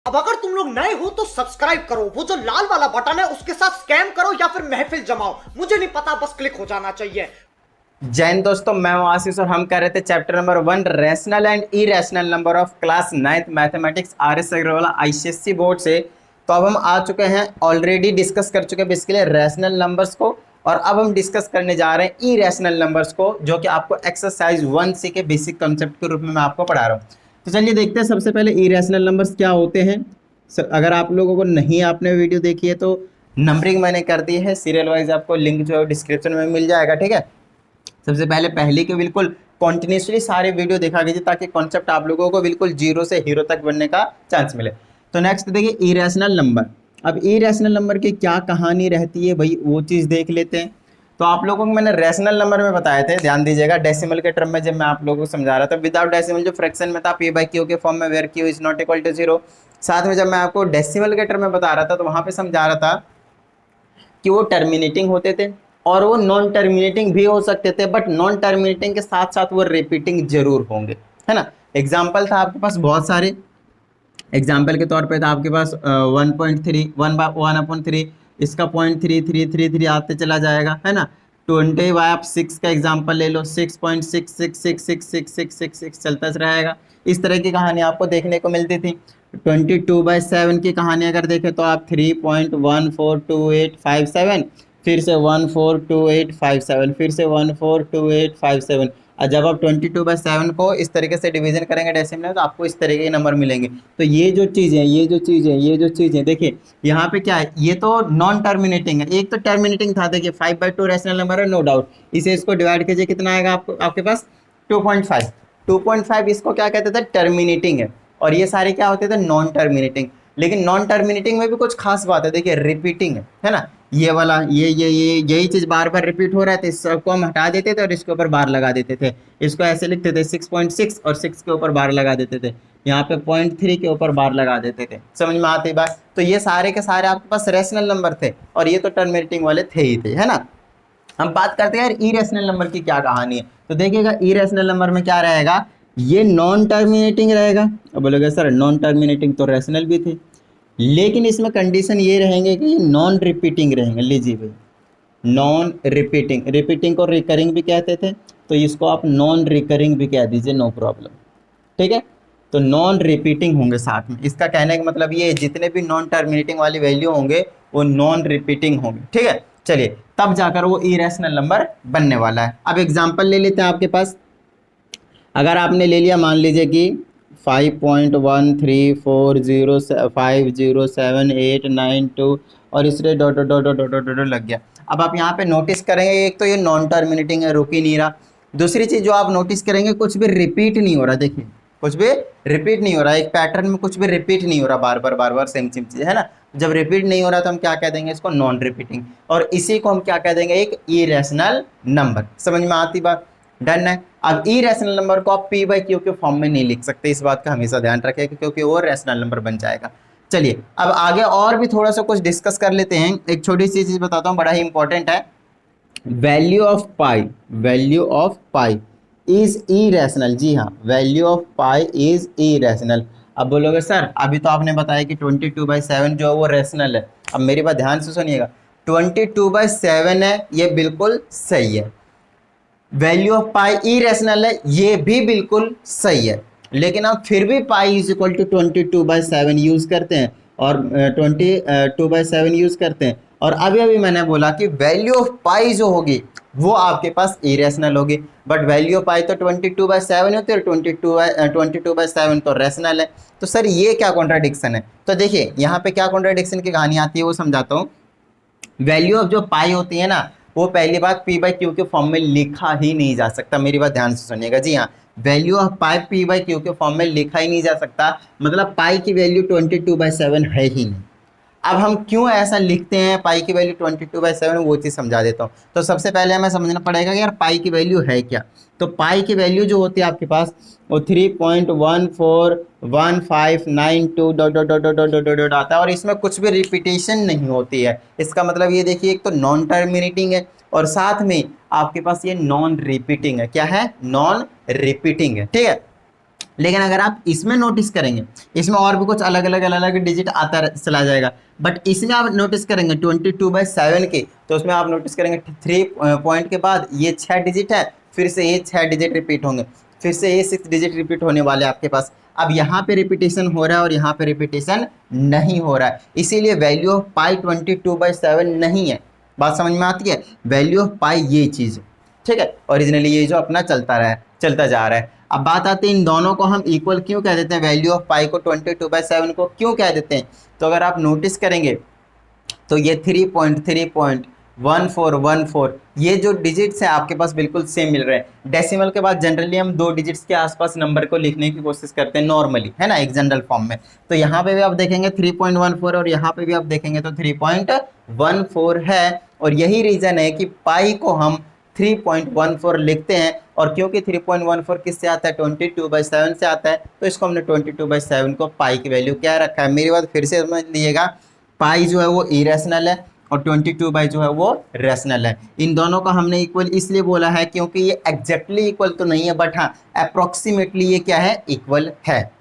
अब अगर तुम लोग नए हो तो सब्सक्राइब करो, वो जो लाल वाला बटन है उसके साथ स्कैम करो या फिर महफिल जमाओ, मुझे नहीं पता, बस क्लिक हो जाना चाहिए। जय हिंद दोस्तों, मैं हूं आशीष और हम कर रहे थे chapter number 1 rational and irrational number of class 9th mathematics RS. Agrawala ICSC board से। तो अब हम आ चुके हैं, ऑलरेडी डिस्कस कर चुके हैं बेसिकली रैशनल नंबर्स को, और अब हम डिस्कस करने जा रहे हैं इरेशनल नंबर्स को, जो कि आपको एक्सरसाइज 1C के बेसिक कंसेप्ट के रूप में मैं आपको पढ़ा रहा हूँ। तो चलिए देखते हैं सबसे पहले इरेशनल नंबर्स क्या होते हैं। अगर आप लोगों को नहीं आपने वीडियो देखी है तो नंबरिंग मैंने कर दी है सीरियल वाइज, आपको लिंक जो है डिस्क्रिप्शन में मिल जाएगा, ठीक है। सबसे पहले के बिल्कुल कॉन्टिन्यूसली सारे वीडियो देखा कीजिए ताकि कॉन्सेप्ट आप लोगों को बिल्कुल जीरो से हीरो तक बनने का चांस मिले। तो नेक्स्ट देखिए इरेशनल नंबर। अब इरेशनल नंबर की क्या कहानी रहती है भाई, वो चीज़ देख लेते हैं। तो आप लोगों को मैंने रैशनल नंबर में बताए थे, ध्यान दीजिएगा, डेसिमल के टर्म में जब मैं आप लोगों को समझा रहा था, विदाउट डेसिमल जो फ्रैक्शन में था पी बाई क्यू के फॉर्म में, where q is not equal to 0। साथ में जब मैं आपको डेसिमल के टर्म में बता रहा था तो वहां पे समझा रहा था कि वो टर्मिनेटिंग होते थे और वो नॉन टर्मिनेटिंग भी हो सकते थे, बट नॉन टर्मिनेटिंग के साथ साथ वो रिपीटिंग जरूर होंगे, है ना। एग्जाम्पल था आपके पास बहुत सारे। एग्जाम्पल के तौर पे था आपके पास 1.3 1/3, इसका 0.3333 आते चला जाएगा, है ना। 20 बाय आप 6 का एग्जाम्पल ले लो, 6.66666666 चलता रहेगा। इस तरह की कहानी आपको देखने को मिलती थी। 22/7 की कहानी अगर देखें तो आप 3.142857, फिर से 142857, फिर से 142857। और जब आप 22/7 को इस तरीके से डिवीजन करेंगे डेसिमल में तो आपको इस तरीके के नंबर मिलेंगे। तो ये जो चीज़ें देखिए यहाँ पे क्या है, ये तो नॉन टर्मिनेटिंग है, एक तो टर्मिनेटिंग था। देखिए 5/2 रैशनल नंबर है, नो डाउट। इसे इसको डिवाइड कीजिए, कितना आएगा आपको, आपके पास 2.5। 2.5 इसको क्या कहते थे, टर्मिनेटिंग है, और ये सारे क्या होते थे, नॉन टर्मिनेटिंग। लेकिन नॉन टर्मिनेटिंग में भी कुछ खास बात है, देखिए रिपीटिंग है ना। ये वाला यही चीज बार बार रिपीट हो रहा है, तो इसको हम हटा देते थे और इसके ऊपर बार लगा देते थे। इसको ऐसे लिखते थे 6.6 और 6 के ऊपर बार लगा देते थे, यहाँ पे 0.3 के ऊपर बार लगा देते थे। समझ में आती बात। तो ये सारे के सारे आपके पास रैशनल नंबर थे और ये तो टर्मिनेटिंग वाले थे ही थे, है ना। हम बात करते हैं यार इरेशनल नंबर की क्या कहानी है। तो देखिएगा इरेशनल नंबर में क्या रहेगा, ये नॉन टर्मिनेटिंग रहेगा। अब बोलोगे सर नॉन टर्मिनेटिंग तो रैशनल भी थे, लेकिन इसमें कंडीशन ये रहेंगे कि ये नॉन रिपीटिंग रहेंगे। लीजिए भाई, नॉन रिपीटिंग, रिपीटिंग को रिकरिंग भी कहते थे, तो इसको आप नॉन रिकरिंग भी कह दीजिए, नो प्रॉब्लम, ठीक है। तो नॉन रिपीटिंग होंगे साथ में, इसका कहने का मतलब ये जितने भी नॉन टर्मिनेटिंग वाली वैल्यू होंगे वो नॉन रिपीटिंग होंगे, ठीक है। चलिए तब जाकर वो इरेशनल नंबर बनने वाला है। अब एग्जाम्पल ले लेते हैं आपके पास। अगर आपने ले लिया, मान लीजिए कि 5.134050789 और इसलिए dot dot dot dot dot dot लग गया। अब आप यहाँ पे नोटिस करेंगे, एक तो ये नॉन टर्मिनेटिंग है, रुक ही नहीं रहा। दूसरी चीज़ जो आप नोटिस करेंगे, कुछ भी रिपीट नहीं हो रहा। देखिए कुछ भी रिपीट नहीं हो रहा, एक पैटर्न में कुछ भी रिपीट नहीं हो रहा, बार बार सेम सेम चीज़, है ना। जब रिपीट नहीं हो रहा तो हम क्या कह देंगे, इसको नॉन रिपीटिंग, और इसी को हम क्या कह देंगे, एक इरेशनल नंबर। समझ में आती बात, डन है। अब इरेशनल नंबर को आप पी बाई क्यू के फॉर्म में नहीं लिख सकते, इस बात का हमेशा ध्यान रखें क्योंकि वो रैशनल नंबर बन जाएगा। चलिए अब आगे और भी थोड़ा सा कुछ डिस्कस कर लेते हैं। एक छोटी सी चीज बताता हूँ, बड़ा ही इंपॉर्टेंट है। Value of pi is irrational. जी हाँ, value of pi is irrational. अब बोलोगे सर अभी तो आपने बताया कि 22/7 जो है वो रैशनल है। अब मेरी बात ध्यान से सुनिएगा, 22/7 है, ये बिल्कुल सही है। वैल्यू ऑफ पाई इरेशनल है, ये भी बिल्कुल सही है। लेकिन आप फिर भी pi is equal to 22/7 use करते हैं और 22/7 यूज करते हैं, और अभी अभी मैंने बोला कि वैल्यू ऑफ पाई जो होगी वो आपके पास इरेशनल होगी, बट वैल्यू ऑफ पाई तो 22/7 होती है और 22/7 तो रैशनल है। तो सर ये क्या कॉन्ट्राडिक्शन है। तो देखिए यहाँ पे क्या कॉन्ट्राडिक्शन की कहानी आती है वो समझाता हूँ। वैल्यू ऑफ जो पाई होती है ना, वो पहली बात पी बाई क्यू के फॉर्म में लिखा ही नहीं जा सकता। मेरी बात ध्यान से सुनिएगा। जी हाँ, value of pi P by q के फॉर्म में लिखा ही नहीं जा सकता, मतलब पाई की वैल्यू 22/7 है ही नहीं। अब हम क्यों ऐसा लिखते हैं, पाई की वैल्यू 22/7, वो चीज़ समझा देता हूँ। तो सबसे पहले हमें समझना पड़ेगा कि यार पाई की वैल्यू है क्या। तो पाई की वैल्यू जो होती है आपके पास वो 3.141592 dot dot dot dot dot dot dot आता है, और इसमें कुछ भी रिपीटेशन नहीं होती है। इसका मतलब ये देखिए, एक तो नॉन टर्मिनेटिंग है और साथ में आपके पास ये नॉन रिपीटिंग है। क्या है, नॉन रिपीटिंग है, ठीक है। लेकिन अगर आप इसमें नोटिस करेंगे, इसमें और भी कुछ अलग अलग डिजिट आता चला जाएगा, बट इसमें आप नोटिस करेंगे 22/7 के, तो उसमें आप नोटिस करेंगे 3 पॉइंट के बाद ये 6 डिजिट है, फिर से ये 6 डिजिट रिपीट होंगे, फिर से ये 6 डिजिट रिपीट होने वाले आपके पास। अब यहाँ पे रिपीटेशन हो रहा है और यहाँ पे रिपीटेशन नहीं हो रहा है, इसीलिए वैल्यू ऑफ पाई 22/7 नहीं है। बात समझ में आती है? वैल्यू ऑफ पाई ये चीज़, ठीक है, ओरिजिनली ये जो अपना चलता जा रहा है। अब बात आती है इन दोनों को हम इक्वल क्यों कह देते हैं, वैल्यू ऑफ पाई को 22/7 को क्यों कह देते हैं? तो अगर आप नोटिस करेंगे तो ये 3.3.1414 ये जो डिजिट्स हैं आपके पास बिल्कुल सेम मिल रहे हैं। डेसिमल के बाद जनरली हम 2 डिजिट्स के आसपास नंबर को लिखने की कोशिश करते हैं नॉर्मली, है ना, एक जनरल फॉर्म में। तो यहाँ पे भी आप देखेंगे 3.14 और यहाँ पे भी आप देखेंगे तो 3.14 है, और यही रीज़न है कि पाई को हम 3.14 लिखते हैं। और क्योंकि 3.14 किससे आता है, 22/7 से आता है, तो इसको हमने 22/7 को पाई की वैल्यू क्या रखा है। मेरी बात फिर से समझ लीजिएगा, पाई जो है वो इरेशनल है और 22 जो है वो रेशनल है। इन दोनों का हमने इक्वल इसलिए बोला है क्योंकि ये एग्जैक्टली इक्वल तो नहीं है, बट हाँ अप्रोक्सीमेटली ये क्या है, इक्वल है।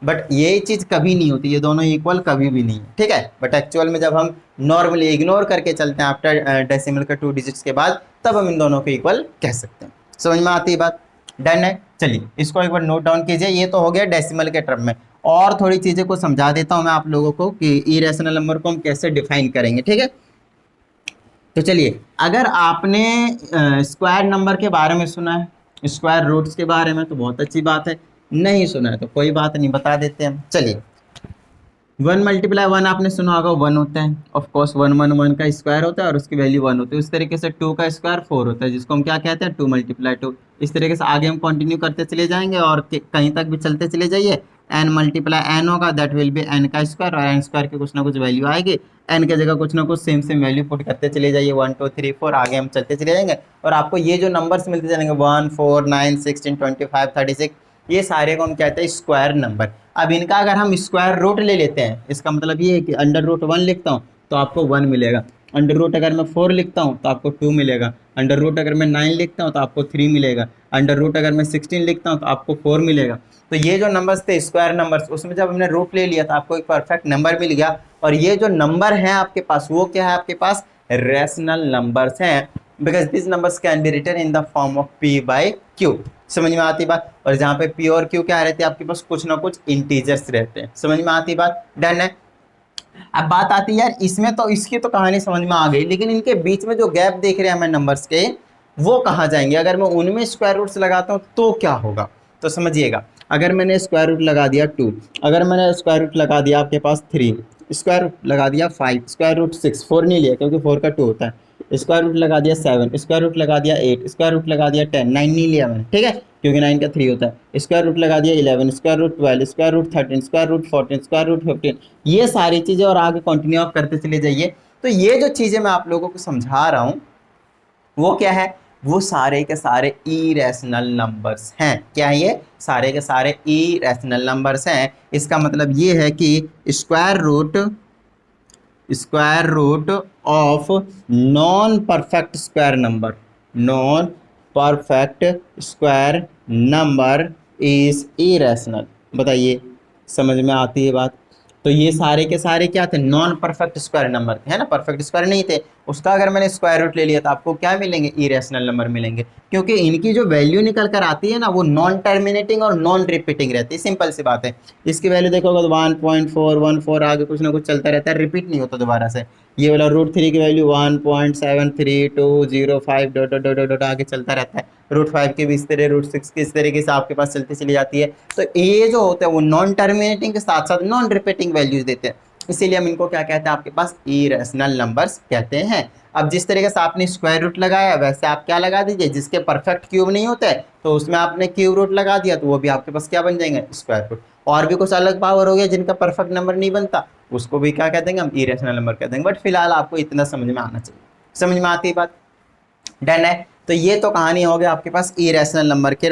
बट ये चीज़ कभी नहीं होती, ये दोनों इक्वल कभी भी नहीं है, ठीक है। बट एक्चुअल में जब हम नॉर्मली इग्नोर करके चलते हैं आफ्टर डेसिमल के 2 डिजिट्स के बाद, तब हम इन दोनों को इक्वल कह सकते हैं। समझ में आती है बात? डन है। चलिए इसको एक बार नोट डाउन कीजिए। ये तो हो गया डेसिमल के टर्म में। और थोड़ी चीज़ें को समझा देता हूँ मैं आप लोगों को कि इरेशनल नंबर को हम कैसे डिफाइन करेंगे, ठीक है। तो चलिए, अगर आपने स्क्वायर नंबर के बारे में सुना है, स्क्वायर रूट्स के बारे में, तो बहुत अच्छी बात है। नहीं सुना है तो कोई बात नहीं, बता देते हैं हम। चलिए, 1 × 1 आपने सुना होगा, 1 होता है। ऑफ कोर्स 1 का स्क्वायर होता है और उसकी वैल्यू 1 होती है। उस तरीके से 2 का स्क्वायर 4 होता है, जिसको हम क्या कहते हैं, 2 × 2। इस तरीके से आगे हम कंटिन्यू करते चले जाएंगे और कहीं तक भी चलते चले जाइए। n × n होगा, दैट विल बी n का स्क्वायर, और n स्क्वायर की कुछ ना कुछ वैल्यू आएगी। n की जगह कुछ ना कुछ सेम वैल्यू पुट करते चले जाइए, 1 2 3 4, आगे हम चलते चले जाएंगे और आपको ये जो नंबर्स मिलते चलेंगे 1 4 9 16 25 36, ये सारे को हम कहते हैं स्क्वायर नंबर। अब इनका अगर हम स्क्वायर रूट ले लेते हैं, इसका मतलब ये है कि √1 लिखता हूँ तो आपको 1 मिलेगा, √, अगर मैं 4 लिखता हूँ तो आपको 2 मिलेगा, √, अगर मैं 9 लिखता हूँ तो आपको 3 मिलेगा, √, अगर मैं 16 लिखता हूँ तो आपको 4 मिलेगा। तो ये जो नंबर्स थे स्क्वायर नंबर्स, उसमें जब हमने रूट ले लिया तो आपको एक परफेक्ट नंबर मिल गया। और ये जो नंबर हैं आपके पास, वो क्या है आपके पास, रेशनल नंबर्स हैं, because this numbers can be written in the form of p/q। समझ में आती बात? और जहाँ पे p और q क्या रहते हैं आपके पास, कुछ ना कुछ इंटीजर्स रहते हैं। समझ में आती बात? डन है। अब बात आती है यार, इसमें तो इसकी तो कहानी समझ में आ गई, लेकिन इनके बीच में जो गैप देख रहे हैं हमें नंबर्स के, वो कहाँ जाएंगे? अगर मैं उनमें स्क्वायर रूट्स लगाता हूँ तो क्या होगा? तो समझिएगा, अगर मैंने स्क्वायर रूट लगा दिया 2, अगर मैंने स्क्वायर रूट लगा दिया आपके पास 3, स्क्वायर रूट लगा दिया 5, स्क्वायर रूट 6, 4 नहीं लिया क्योंकि 4 का 2 होता है, स्क्वायर रूट लगा दिया 7, स्क्वायर रूट लगा दिया 8, स्क्वायर रूट लगा दिया 10, 9 नहीं लिया मैंने, ठीक है, क्योंकि 9 का 3 होता है, स्क्वायर रूट लगा दिया 11, square root 12, square root 13, square root 14, square root 15, ये सारी चीज़ें, और आगे कंटिन्यू आप करते चले जाइए। तो ये जो चीज़ें मैं आप लोगों को समझा रहा हूँ वो क्या है, वो सारे के सारे इरेशनल नंबर्स हैं। क्या है ये? सारे के सारे इरेशनल नंबर्स हैं। इसका मतलब ये है कि square root of non perfect square number is irrational. बताइए, समझ में आती है बात? तो ये सारे के सारे क्या थे, नॉन परफेक्ट स्क्वायर नंबर थे, है ना, परफेक्ट स्क्वायर नहीं थे। उसका अगर मैंने स्क्वायर रूट ले लिया तो आपको क्या मिलेंगे, इरेशनल नंबर मिलेंगे, क्योंकि इनकी जो वैल्यू निकल कर आती है ना, वो नॉन टर्मिनेटिंग और नॉन रिपीटिंग रहती है। सिंपल सी बात है। इसकी वैल्यू देखोगे तो 1.414, आगे कुछ ना कुछ चलता रहता है, रिपीट नहीं होता दोबारा से। ये वाला √3 की value 1.73205 dot dot dot dot आगे चलता रहता है। √5 की भी इस तरह, √6 की इस तरीके से आपके पास चलती चली जाती है। तो ये जो होता है वो नॉन टर्मिनेटिंग के साथ साथ नॉन रिपीटिंग वैल्यूज देते हैं, इसीलिए हम इनको क्या कहते हैं आपके पास, इरेशनल नंबर्स कहते हैं। अब जिस तरीके से आपने स्क्वायर रूट लगाया वैसे आप क्या लगा दीजिए, जिसके परफेक्ट क्यूब नहीं होते तो उसमें आपने क्यूब रूट लगा दिया तो वो भी आपके पास क्या बन जाएंगे, स्क्वायर रूट। और भी कुछ अलग पावर हो गया जिनका परफेक्ट नंबर नहीं बनता, उसको भी क्या कह देंगे हम, इरेशनल नंबर कह देंगे। बट फिलहाल आपको इतना समझ में आना चाहिए। समझ में आती है बात? डन है। तो ये तो कहानी हो गई आपके पास इरेशनल नंबर के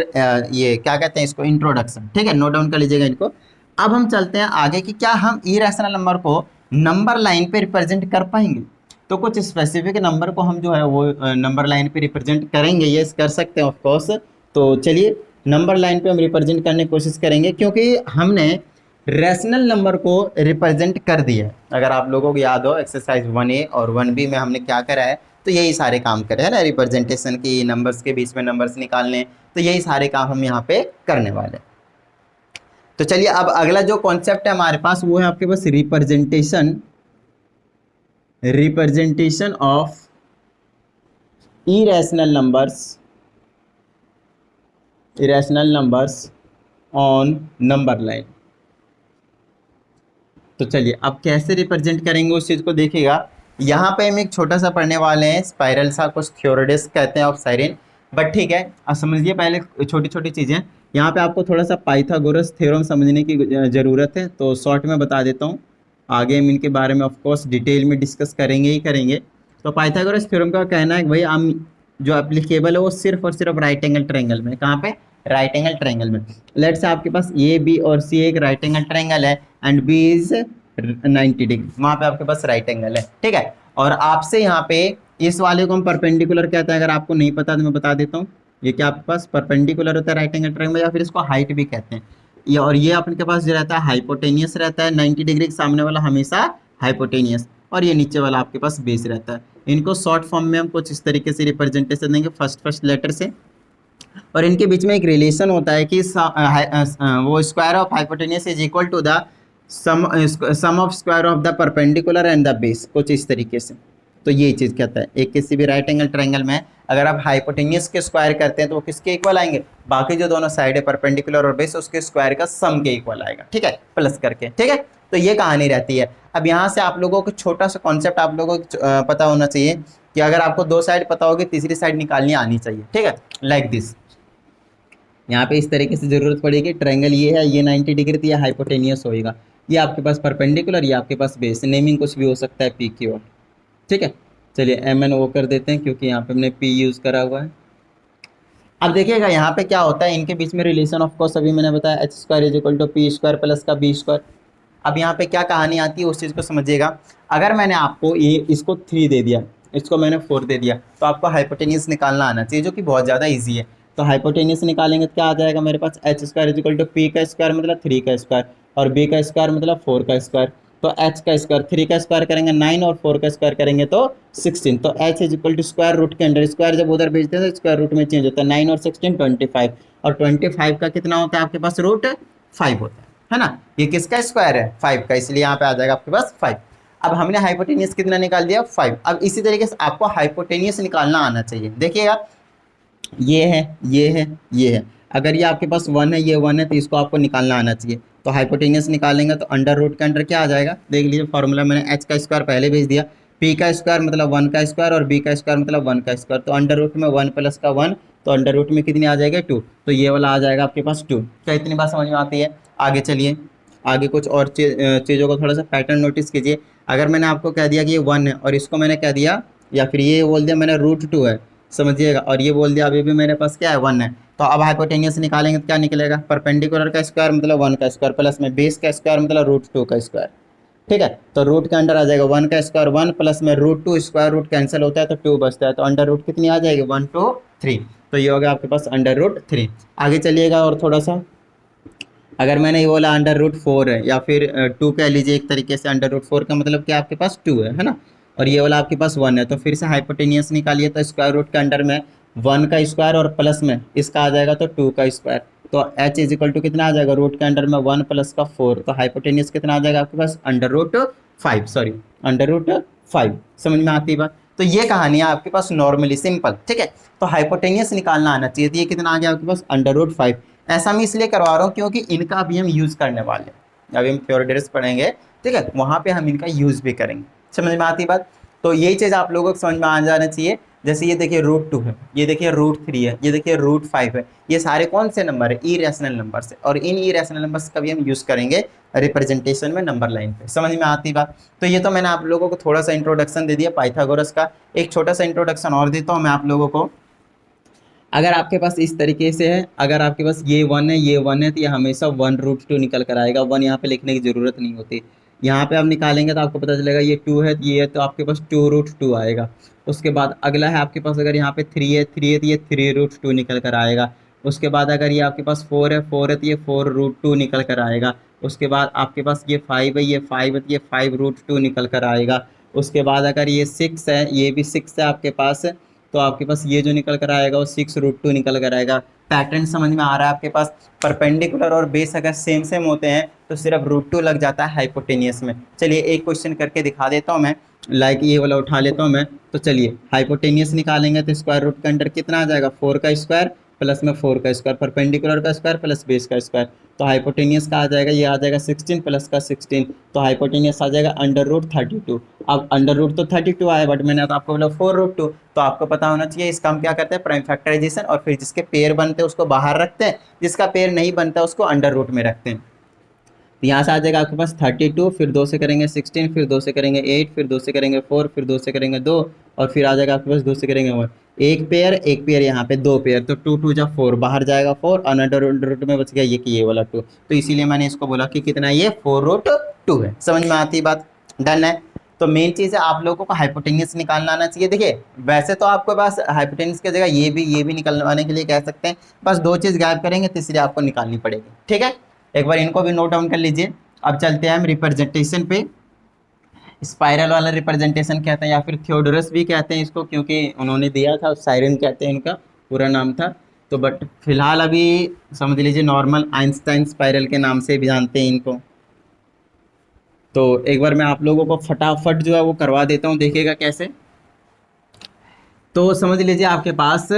ये क्या कहते हैं इसको, इंट्रोडक्शन। ठीक है, नोट डाउन कर लीजिएगा इनको। अब हम चलते हैं आगे कि क्या हम इरेशनल नंबर को नंबर लाइन पे रिप्रेजेंट कर पाएंगे। तो कुछ स्पेसिफिक नंबर को हम जो है वो नंबर लाइन पे रिप्रेजेंट करेंगे, ये कर सकते हैं ऑफ कोर्स। तो चलिए नंबर लाइन पे हम रिप्रेजेंट करने की कोशिश करेंगे, क्योंकि हमने रैशनल नंबर को रिप्रेजेंट कर दिया है। अगर आप लोगों को याद हो एक्सरसाइज 1A और 1B में हमने क्या करा है, तो यही सारे काम करे हैं ना, रिप्रेजेंटेशन की, नंबर्स के बीच में नंबर्स निकालने, तो यही सारे काम हम यहाँ पे करने वाले हैं। तो चलिए अब अगला जो कॉन्सेप्ट है हमारे पास वो है आपके पास representation of irrational numbers on number line. तो चलिए अब कैसे रिप्रेजेंट करेंगे उस चीज़ को देखिएगा। यहाँ पे हम एक छोटा सा पढ़ने वाले हैं, स्पाइरल सा, कुछ थ्योरडिस कहते हैं ऑफ साइरिन, बट ठीक है अब समझिए पहले छोटी छोटी चीज़ें। यहाँ पे आपको थोड़ा सा पाइथागोरस थ्योरम समझने की ज़रूरत है, तो शॉर्ट में बता देता हूँ, आगे हम इनके बारे में ऑफ कोर्स डिटेल में डिस्कस करेंगे ही करेंगे। तो पाइथागोरस थ्योरम का कहना है कि भाई हम जो एप्लीकेबल है वो सिर्फ और सिर्फ राइट एंगल ट्रायंगल में, कहाँ पे, राइट एंगल ट्रायंगल में। लेट्स से आपके पास ए बी और सी एक राइट एंगल ट्रायंगल है एंड बी इज 90 डिग्री, वहाँ पे आपके पास राइट एंगल है, ठीक है। और आपसे यहाँ पे इस वाले को हम परपेंडिकुलर कहते हैं, अगर आपको नहीं पता तो मैं बता देता हूँ। ये क्या आपके पास परपेंडिकुलर होता है राइट एंगल ट्रायंगल, या फिर इसको हाइट भी कहते हैं। ये और ये आपके पास जो रहता है हाइपोटेनियस रहता है, 90 डिग्री के सामने वाला हमेशा हाइपोटेनियस, और ये नीचे वाला आपके पास बेस रहता है। इनको शॉर्ट फॉर्म में हम कुछ इस तरीके से रिप्रेजेंटेशन देंगे फर्स्ट लेटर से, और इनके बीच में एक रिलेशन होता है कि वो square of hypotenuse is equal to the sum of square of the perpendicular and the base, कुछ इस तरीके से। तो ये चीज़ कहता है, एक किसी भी राइट एंगल ट्रायंगल में अगर आप हाइपोटेनियस के स्क्वायर करते हैं तो वो किसके इक्वल आएंगे, बाकी जो दोनों साइड है परपेंडिकुलर और बेस उसके स्क्वायर का सम के इक्वल आएगा, ठीक है, प्लस करके, ठीक है। तो ये कहानी रहती है। अब यहाँ से आप लोगों को छोटा सा कॉन्सेप्ट आप लोगों को पता होना चाहिए कि अगर आपको दो साइड पता होगी तीसरी साइड निकालनी आनी चाहिए, ठीक है, लाइक दिस। यहाँ पे इस तरीके से जरूरत पड़ेगी, ट्रायंगल ये है, ये 90 डिग्री तो ये हाइपोटेनियस होएगा, ये आपके पास परपेंडिकुलर, ये आपके पास बेस, नेमिंग कुछ भी हो सकता है पी की ओर, ठीक है। चलिए एम एन ओ कर देते हैं क्योंकि यहाँ पे हमने पी यूज़ करा हुआ है। अब देखिएगा यहाँ पे क्या होता है, इनके बीच में रिलेशन ऑफ कोर्स अभी मैंने बताया h square is equal to p square plus का बी स्क्वायर। अब यहाँ पे क्या कहानी आती है उस चीज़ को समझिएगा। अगर मैंने आपको ये इसको 3 दे दिया, इसको मैंने 4 दे दिया, तो आपको हाइपोटेनियस निकालना आना चाहिए, जो कि बहुत ज़्यादा ईजी है। तो हाइपोटेनियस निकालेंगे तो क्या आ जाएगा मेरे पास, h square is equal to p का स्क्वायर मतलब 3 का स्क्वायर, और बी का स्क्वायर मतलब 4 का स्क्वायर। तो एच का स्क्वायर, 3 का स्क्वायर करेंगे 9 और 4 का स्क्वायर करेंगे तो 16। तो h is equal to square root के अंडर, स्क्वायर जब उधर भेजते हैं तो स्क्वायर रूट में चेंज होता है, 9 और 16 25, और 25 का कितना होता है आपके पास, रूट 5 होता है ना। ये किसका स्क्वायर है, 5 का, इसलिए यहाँ पे आ जाएगा आपके पास 5। अब हमने हाइपोटेनियस कितना निकाल दिया, 5। अब इसी तरीके से आपको हाइपोटेनियस निकालना आना चाहिए। देखिएगा ये है, ये है, ये है, अगर ये आपके पास 1 है, ये 1 है, तो इसको आपको निकालना आना चाहिए। तो हाइपोटेनियस निकालेंगे तो अंडर रूट के अंडर क्या आ जाएगा, देख लीजिए फॉर्मूला मैंने एच का स्क्वायर पहले भेज दिया, पी का स्क्वायर मतलब 1 का स्क्वायर और बी का स्क्वायर मतलब 1 का स्क्वायर। तो अंडर रूट में 1 प्लस का 1, तो अंडर रूट में कितनी आ जाएगा 2, तो ये वाला आ जाएगा आपके पास 2। क्या इतनी बात समझ में आती है। आगे चलिए, आगे कुछ और चीज़ों को थोड़ा सा पैटर्न नोटिस कीजिए। अगर मैंने आपको कह दिया कि ये 1 है और इसको मैंने कह दिया, या फिर ये बोल दिया मैंने रूट 2 है, समझिएगा, और ये बोल दिया अभी भी मेरे पास क्या है 1 है, तो अब हाइपोटेनियस निकालेंगे तो क्या निकलेगा, परपेंडिकुलर का स्क्वायर मतलब 1 का स्क्वायर प्लस में बेस का स्क्वायर मतलब रूट 2 का स्क्वायर, ठीक है। तो रूट के अंडर आ जाएगा 1 का स्क्वायर 1 प्लस में रूट 2, स्क्वायर रूट कैंसिल होता है तो 2 बचता है, तो अंडर रूट कितनी आ जाएगी 1 2 3, तो ये हो गया आपके पास अंडर रूट 3। आगे चलिएगा और थोड़ा सा, अगर मैंने ये बोला अंडर रूट 4 है या फिर 2 कह लीजिए एक तरीके से, अंडर रूट 4 का मतलब कि आपके पास 2 है ना, और ये वाला आपके पास 1 है, तो फिर से हाइपोटेनियस निकालिए तो स्क्वायर रूट के अंडर में 1 का स्क्वायर और प्लस में इसका आ जाएगा तो 2 का स्क्वायर, तो एच इज इक्वल टू कितना आ जाएगा, रूट के अंडर में 1 प्लस का 4, तो हाइपोटेनियस कितना आ जाएगा आपके पास under root 5, sorry under root 5। समझ में आती है बात। तो ये कहानी है आपके पास नॉर्मली सिंपल, ठीक है। तो हाइपोटेनियस निकालना आना चाहिए, तो ये कितना आ गया आपके पास अंडर रूट 5। ऐसा मैं इसलिए करवा रहा हूँ क्योंकि इनका अभी हम यूज़ करने वाले हैं, अभी हम थ्योरडिस पढ़ेंगे, ठीक है, वहाँ पे हम इनका यूज़ भी करेंगे। समझ में आती बात। तो यही चीज़ आप लोगों को समझ में आ जाना चाहिए। जैसे ये देखिए रूट 2 है, ये देखिए रूट 3 है, ये देखिए रूट 5 है, ये सारे कौन से नंबर है, इरेशनल नंबर से, और इन इरेशनल नंबर्स का भी हम यूज़ करेंगे रिप्रेजेंटेशन में नंबर लाइन पे। समझ में आती बात। तो ये तो मैंने आप लोगों को थोड़ा सा इंट्रोडक्शन दे दिया पाइथागोरस का। एक छोटा सा इंट्रोडक्शन और देता हूँ मैं आप लोगों को। अगर आपके पास इस तरीके से है, अगर आपके पास ये 1 है, ये 1 है, तो ये हमेशा 1 रूट 2 निकल कर आएगा, 1 यहाँ पे लिखने की ज़रूरत नहीं होती। यहाँ पे आप निकालेंगे तो आपको पता चलेगा ये 2 है, ये है, तो आपके पास 2 रूट 2 आएगा। उसके बाद अगला है आपके पास, अगर यहाँ पे 3 है, 3 है तो ये 3 रूट 2 निकल कर आएगा। उसके बाद अगर ये आपके पास 4 है, 4 है तो ये 4√2 निकल कर आएगा। उसके बाद आपके पास ये 5 है, ये 5 है तो ये 5√2 निकल कर आएगा। उसके बाद अगर ये 6 है, ये भी 6 है आपके पास, तो आपके पास ये जो निकल कर आएगा वो 6√2 निकल कर आएगा। पैटर्न समझ में आ रहा है आपके पास? परपेंडिकुलर और बेस अगर सेम सेम होते हैं तो सिर्फ √2 लग जाता है हाइपोटेनियस में। चलिए एक क्वेश्चन करके दिखा देता हूँ मैं, लाइक ये वाला उठा लेता हूँ मैं। तो चलिए हाइपोटेनियस निकालेंगे तो स्क्वायर रूट के अंडर कितना आ जाएगा, 4 का स्क्वायर प्लस में 4 का स्क्वायर, परपेंडिकुलर का स्क्वायर प्लस बेस का स्क्वायर। तो हाइपोटेनियस का आ जाएगा, ये आ जाएगा 16 प्लस का 16, तो हाइपोटेनियस आ जाएगा √32। अब √रूट तो 32 आया, बट मैंने तो आपको बोला 4√2, तो आपको पता होना चाहिए इसका हम क्या करते हैं, प्राइम फैक्टराइजेशन, और फिर जिसके पेयर बनते हैं उसको बाहर रखते हैं, जिसका पेयर नहीं बनता है उसको √रूट में रखते हैं। तो यहाँ से आ जाएगा आपके पास 32, फिर 2 से करेंगे 16, फिर 2 से करेंगे 8, फिर 2 से करेंगे 4, फिर 2 से करेंगे 2, और फिर आ जाएगा आपके पास 2 से करेंगे 1। एक पेयर यहाँ पे 2 पेयर, तो 2 2 जा 4, बाहर जाएगा 4, और √रूट में बच गया ये वाला 2। तो इसीलिए मैंने इसको बोला कि कितना ये 4√2 है। समझ में आती बात? डन है। तो मेन चीज़ है आप लोगों को हाइपोटेनियस निकालना आना चाहिए। देखिए वैसे तो आपके पास हाइपोटेनियस की जगह ये भी निकालने के लिए कह सकते हैं, बस 2 चीज़ गायब करेंगे, तीसरी आपको निकालनी पड़ेगी। ठीक है, एक बार इनको भी नोट डाउन कर लीजिए। अब चलते हैं हम रिप्रेजेंटेशन पे। स्पाइरल वाला रिप्रेजेंटेशन कहते हैं, या फिर थियोडोरस भी कहते हैं इसको, क्योंकि उन्होंने दिया था, साइरन कहते हैं इनका पूरा नाम था। तो बट फिलहाल अभी समझ लीजिए नॉर्मल आइंस्टाइन स्पाइरल के नाम से भी जानते हैं इनको। तो एक बार मैं आप लोगों को फटाफट जो है वो करवा देता हूँ, देखिएगा कैसे। तो समझ लीजिए आपके पास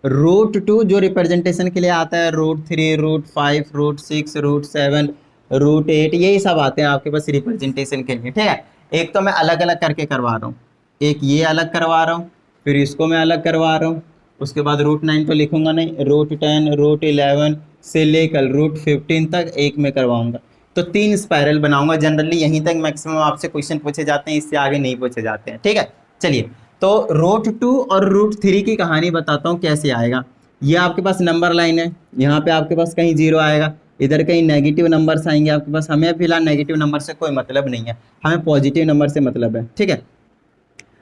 √2 जो रिप्रेजेंटेशन के लिए आता है, √3, √5, √6, √7, √8, यही सब आते हैं आपके पास रिप्रेजेंटेशन के लिए। ठीक है, एक तो मैं अलग अलग करके करवा रहा हूँ, एक ये अलग करवा रहा हूँ, फिर इसको मैं अलग करवा रहा हूँ। उसके बाद √9 तो लिखूंगा नहीं, √10, √11 से लेकर √15 तक एक में करवाऊंगा। तो 3 स्पाइरल बनाऊंगा। जनरली यहीं तक मैक्सिमम आपसे क्वेश्चन पूछे जाते हैं, इससे आगे नहीं पूछे जाते हैं। ठीक है, चलिए तो √2 और √3 की कहानी बताता हूँ कैसे आएगा। ये आपके पास नंबर लाइन है, यहाँ पे आपके पास कहीं 0 आएगा, इधर कहीं नेगेटिव नंबर्स आएंगे आपके पास। हमें फिलहाल नेगेटिव नंबर से कोई मतलब नहीं है, हमें पॉजिटिव नंबर से मतलब है। ठीक है,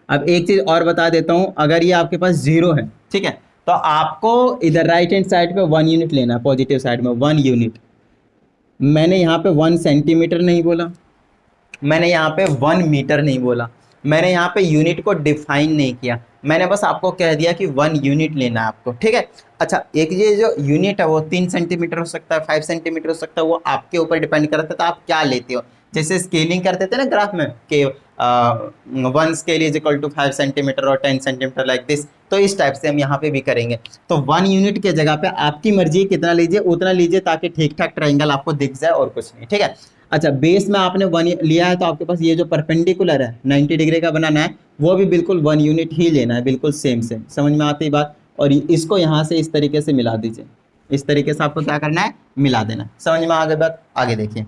अब एक चीज़ और बता देता हूँ, अगर ये आपके पास 0 है, ठीक है, तो आपको इधर राइट हैंड साइड पे 1 यूनिट लेना है, पॉजिटिव साइड में 1 यूनिट। मैंने यहाँ पे 1 सेंटीमीटर नहीं बोला, मैंने यहाँ पे 1 मीटर नहीं बोला, मैंने यहाँ पे यूनिट को डिफाइन नहीं किया, मैंने बस आपको कह दिया कि 1 यूनिट लेना है आपको। ठीक है, अच्छा एक ये जो यूनिट है वो 3 सेंटीमीटर हो सकता है, 5 सेंटीमीटर हो सकता है, वो आपके ऊपर डिपेंड करता है, तो आप क्या लेते हो। जैसे स्केलिंग करते थे ना ग्राफ में कि 1 scale is equal to 5 centimetre और 10 सेंटीमीटर लाइक दिस, तो इस टाइप से हम यहाँ पे भी करेंगे। तो 1 यूनिट के जगह पे आपकी मर्जी कितना लीजिए उतना लीजिए, ताकि ठीक ठाक ट्राइंगल आपको दिख जाए और कुछ नहीं। ठीक है, अच्छा बेस में आपने 1 लिया है, तो आपके पास ये जो परपेंडिकुलर है 90 डिग्री का बनाना है, वो भी बिल्कुल 1 यूनिट ही लेना है, बिल्कुल सेम सेम। समझ में आती बात? और इसको यहाँ से इस तरीके से मिला दीजिए, इस तरीके से आपको क्या करना है, मिला देना। समझ में आ गई बात? आगे देखिए।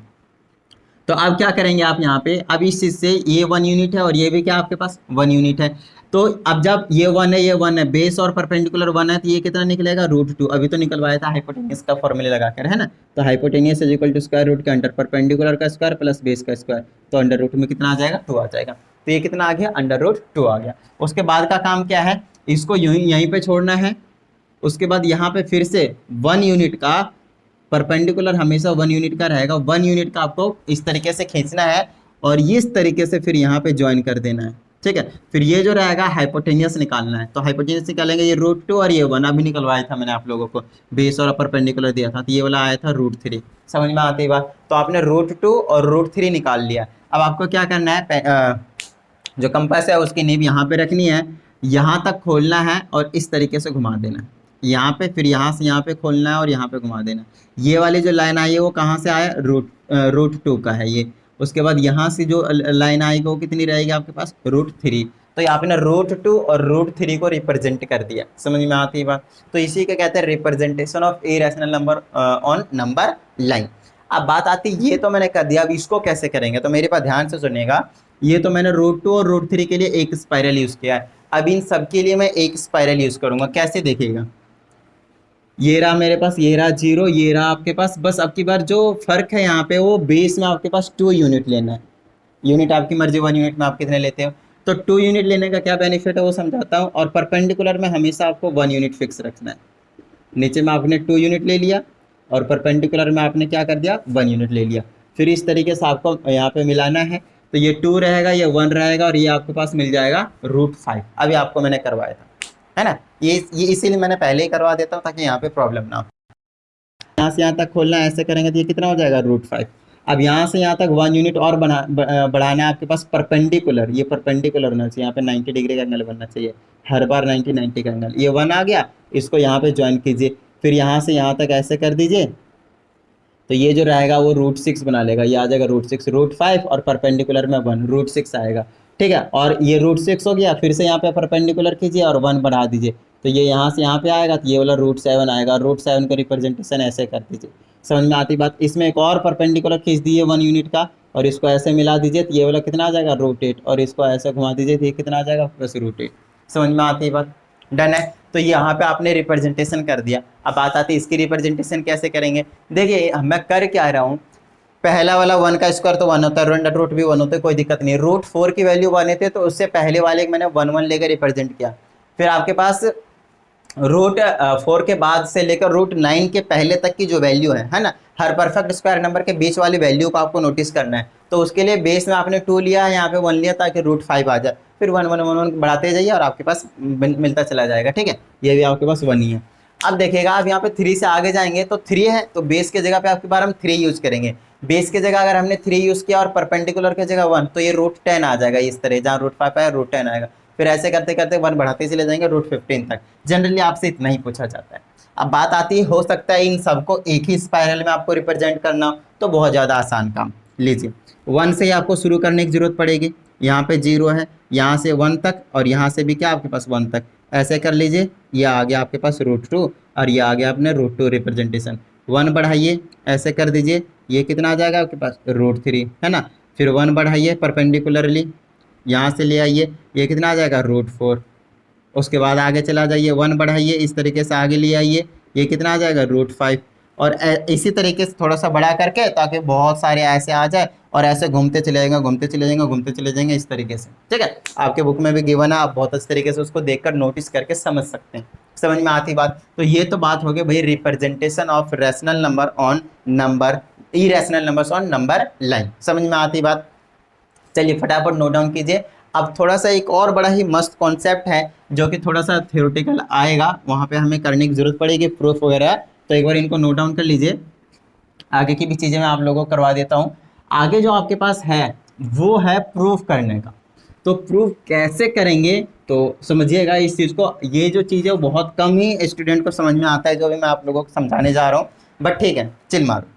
तो अब क्या करेंगे आप यहाँ पे, अब इस चीज़ से ये 1 यूनिट है और ये भी क्या आपके पास 1 यूनिट है। तो अब जब ये 1 है, ये 1 है, बेस और परपेंडिकुलर 1 है, तो ये कितना निकलेगा √2। अभी तो निकलवाया था हाइपोटेनियस का फॉर्मूले लगाकर, है ना। तो hypotenuse is equal to square root के अंडर परपेंडिकुलर का स्क्वायर प्लस बेस का स्क्वायर, तो √रूट में कितना आ जाएगा, 2 आ जाएगा। तो ये कितना आ गया, √2 आ गया। उसके बाद का काम क्या है, इसको यहीं पर छोड़ना है। उसके बाद यहाँ पे फिर से 1 यूनिट का परपेंडिकुलर हमेशा 1 यूनिट का रहेगा, 1 यूनिट का आपको इस तरीके से खींचना है और इस तरीके से फिर यहाँ पे ज्वाइन कर देना है। ठीक है, फिर ये जो रहेगा हाइपोटेनियस निकालना है। तो हाइपोटेनियस निकालेंगे, ये √2 और ये 1 अभी निकलवाया था मैंने आप लोगों को, बेस और परपेंडिकुलर दिया था, तो ये वाला आया था √3। समझ में आती बात? तो आपने √2 और √3 निकाल लिया। अब आपको क्या करना है, जो कंपास है उसकी नीब यहाँ पे रखनी है, यहाँ तक खोलना है और इस तरीके से घुमा देना है यहाँ पे, फिर यहाँ से यहाँ पे खोलना है और यहाँ पे घुमा देना। ये वाली जो लाइन आई है वो कहाँ से आया, √2 का है ये। उसके बाद यहाँ से जो लाइन आएगी वो कितनी रहेगी आपके पास, √3। तो यहाँ पे ना √2 और √3 को रिप्रेजेंट कर दिया। समझ में आती है बात? तो इसी को कहते हैं representation of irrational number on number line. अब बात आती है, ये तो मैंने कर दिया, अब इसको कैसे करेंगे, तो मेरे पास ध्यान से सुनिएगा। ये तो मैंने √2 और √3 के लिए एक स्पाइरल यूज़ किया है, अब इन सब के लिए मैं एक स्पाइरल यूज़ करूँगा। कैसे देखिएगा, ये रहा मेरे पास, ये रहा 0, ये रहा आपके पास। बस अब की बार जो फर्क है यहाँ पे, वो बेस में आपके पास 2 यूनिट लेना है। यूनिट आपकी मर्जी, 1 यूनिट में आप कितने लेते हो। तो 2 यूनिट लेने का क्या बेनिफिट है वो समझाता हूँ। और परपेंडिकुलर में हमेशा आपको 1 यूनिट फिक्स रखना है। नीचे में आपने 2 यूनिट ले लिया और परपेंडिकुलर में आपने क्या कर दिया 1 यूनिट ले लिया। फिर इस तरीके से आपको यहाँ पे मिलाना है, तो ये 2 रहेगा, ये 1 रहेगा और ये आपके पास मिल जाएगा √5। अभी आपको मैंने करवाया था, है ना, ये इसीलिए मैंने पहले ही करवा देता हूँ ताकि यहाँ पे प्रॉब्लम ना हो। यहाँ से यहाँ तक खोलना है, ऐसे करेंगे तो ये कितना हो जाएगा √5। अब यहाँ से यहाँ तक 1 यूनिट और बढ़ाना है आपके पास परपेंडिकुलर, ये परपेंडिकुलर होना चाहिए, यहाँ पे 90 डिग्री का एंगल बनना चाहिए, हर बार 90 का एंगल। ये 1 आ गया, इसको यहाँ पे ज्वाइन कीजिए, फिर यहाँ से यहाँ तक ऐसे कर दीजिए, तो ये जो रहेगा वो √6 बना लेगा, ये आ जाएगा √6, √5 और परपेंडिकुलर में 1, √6 आएगा, ठीक है। और ये √6 हो गया, फिर से यहाँ पे परपेंडिकुलर कीजिए और 1 बढ़ा दीजिए, तो ये यहाँ से यहाँ पे आएगा, तो ये वाला √7 आएगा, √7 का रिप्रेजेंटेशन ऐसे कर दीजिए। समझ में आती बात। इसमें एक और परपेंडिकुलर खींच दीजिए 1 यूनिट का और इसको ऐसे मिला दीजिए, तो ये वाला कितना आ जाएगा √8 और इसको ऐसे घुमा दीजिए, तो ये कितना आ जाएगा बस √8। समझ में आती बात, डन है। तो यहाँ पे आपने रिप्रेजेंटेशन कर दिया। अब बात आती है इसकी रिप्रेजेंटेशन कैसे करेंगे। देखिए मैं कर क्या रहा हूँ, पहला वाला 1 का स्क्वायर तो 1 होता है, √√ भी 1 होता है, कोई दिक्कत नहीं। √4 की वैल्यू 1 थे तो उससे पहले वाले मैंने 1 लेकर रिप्रेजेंट किया। फिर आपके पास √4 के बाद से लेकर √9 के पहले तक की जो वैल्यू है ना, हर परफेक्ट स्क्वायर नंबर के बीच वाली वैल्यू को आपको नोटिस करना है। तो उसके लिए बेस में आपने 2 लिया है, यहाँ पे 1 लिया ताकि √5 आ जाए, फिर 1 1 1 1 बढ़ाते जाइए और आपके पास मिलता चला जाएगा, ठीक है। ये भी आपके पास 1 ही है। अब देखिएगा, अब यहाँ पे 3 से आगे जाएंगे तो 3 है, तो बेस के जगह पे आपकी बार हम 3 यूज़ करेंगे। बेस के जगह अगर हमने 3 यूज़ किया और परपेंडिकुलर के जगह 1, तो ये √10 आ जाएगा इस तरह, जहाँ √5 आया √10 आएगा। फिर ऐसे करते करते 1 बढ़ाते चले जाएंगे, √15 तक। जनरली आपसे इतना ही पूछा जाता है। अब बात आती है, हो सकता है इन सबको एक ही स्पाइरल में आपको रिप्रेजेंट करना हो, तो बहुत ज़्यादा आसान काम। लीजिए 1 से ही आपको शुरू करने की जरूरत पड़ेगी। यहाँ पे 0 है, यहाँ से 1 तक और यहाँ से भी क्या आपके पास 1 तक, ऐसे कर लीजिए। ये आ गया आपके पास √2 और ये आ गया अपने √2 रिप्रेजेंटेशन। 1 बढ़ाइए, ऐसे कर दीजिए, ये कितना आ जाएगा आपके पास √3, है ना। फिर 1 बढ़ाइए परपेंडिकुलरली, यहाँ से ले आइए, ये कितना आ जाएगा √4। उसके बाद आगे चला जाइए, 1 बढ़ाइए, इस तरीके से आगे ले आइए, ये कितना आ जाएगा √5। और इसी तरीके से थोड़ा सा बड़ा करके, ताकि बहुत सारे ऐसे आ जाए और ऐसे घूमते चले जाएंगे, घूमते चले जाएंगे, घूमते चले जाएंगे, इस तरीके से, ठीक है। आपके बुक में भी गिवन है, आप बहुत अच्छे तरीके से उसको देखकर नोटिस करके समझ सकते हैं। समझ में आती बात। तो ये तो बात हो गई भाई representation of rational number on number, irrational numbers on number line. समझ में आती बात। चलिए फटाफट नोट डाउन कीजिए। अब थोड़ा सा एक और बड़ा ही मस्त कॉन्सेप्ट है जो कि थोड़ा सा थ्योरेटिकल आएगा, वहाँ पे हमें करने की ज़रूरत पड़ेगी प्रूफ वगैरह, तो एक बार इनको नोट डाउन कर लीजिए। आगे की भी चीज़ें मैं आप लोगों को करवा देता हूँ। आगे जो आपके पास है वो है प्रूफ करने का। तो प्रूफ कैसे करेंगे तो समझिएगा इस चीज़ को। ये जो चीज़ है वो बहुत कम ही स्टूडेंट को समझ में आता है, जो भी मैं आप लोगों को समझाने जा रहा हूँ, बट ठीक है चिल मारो।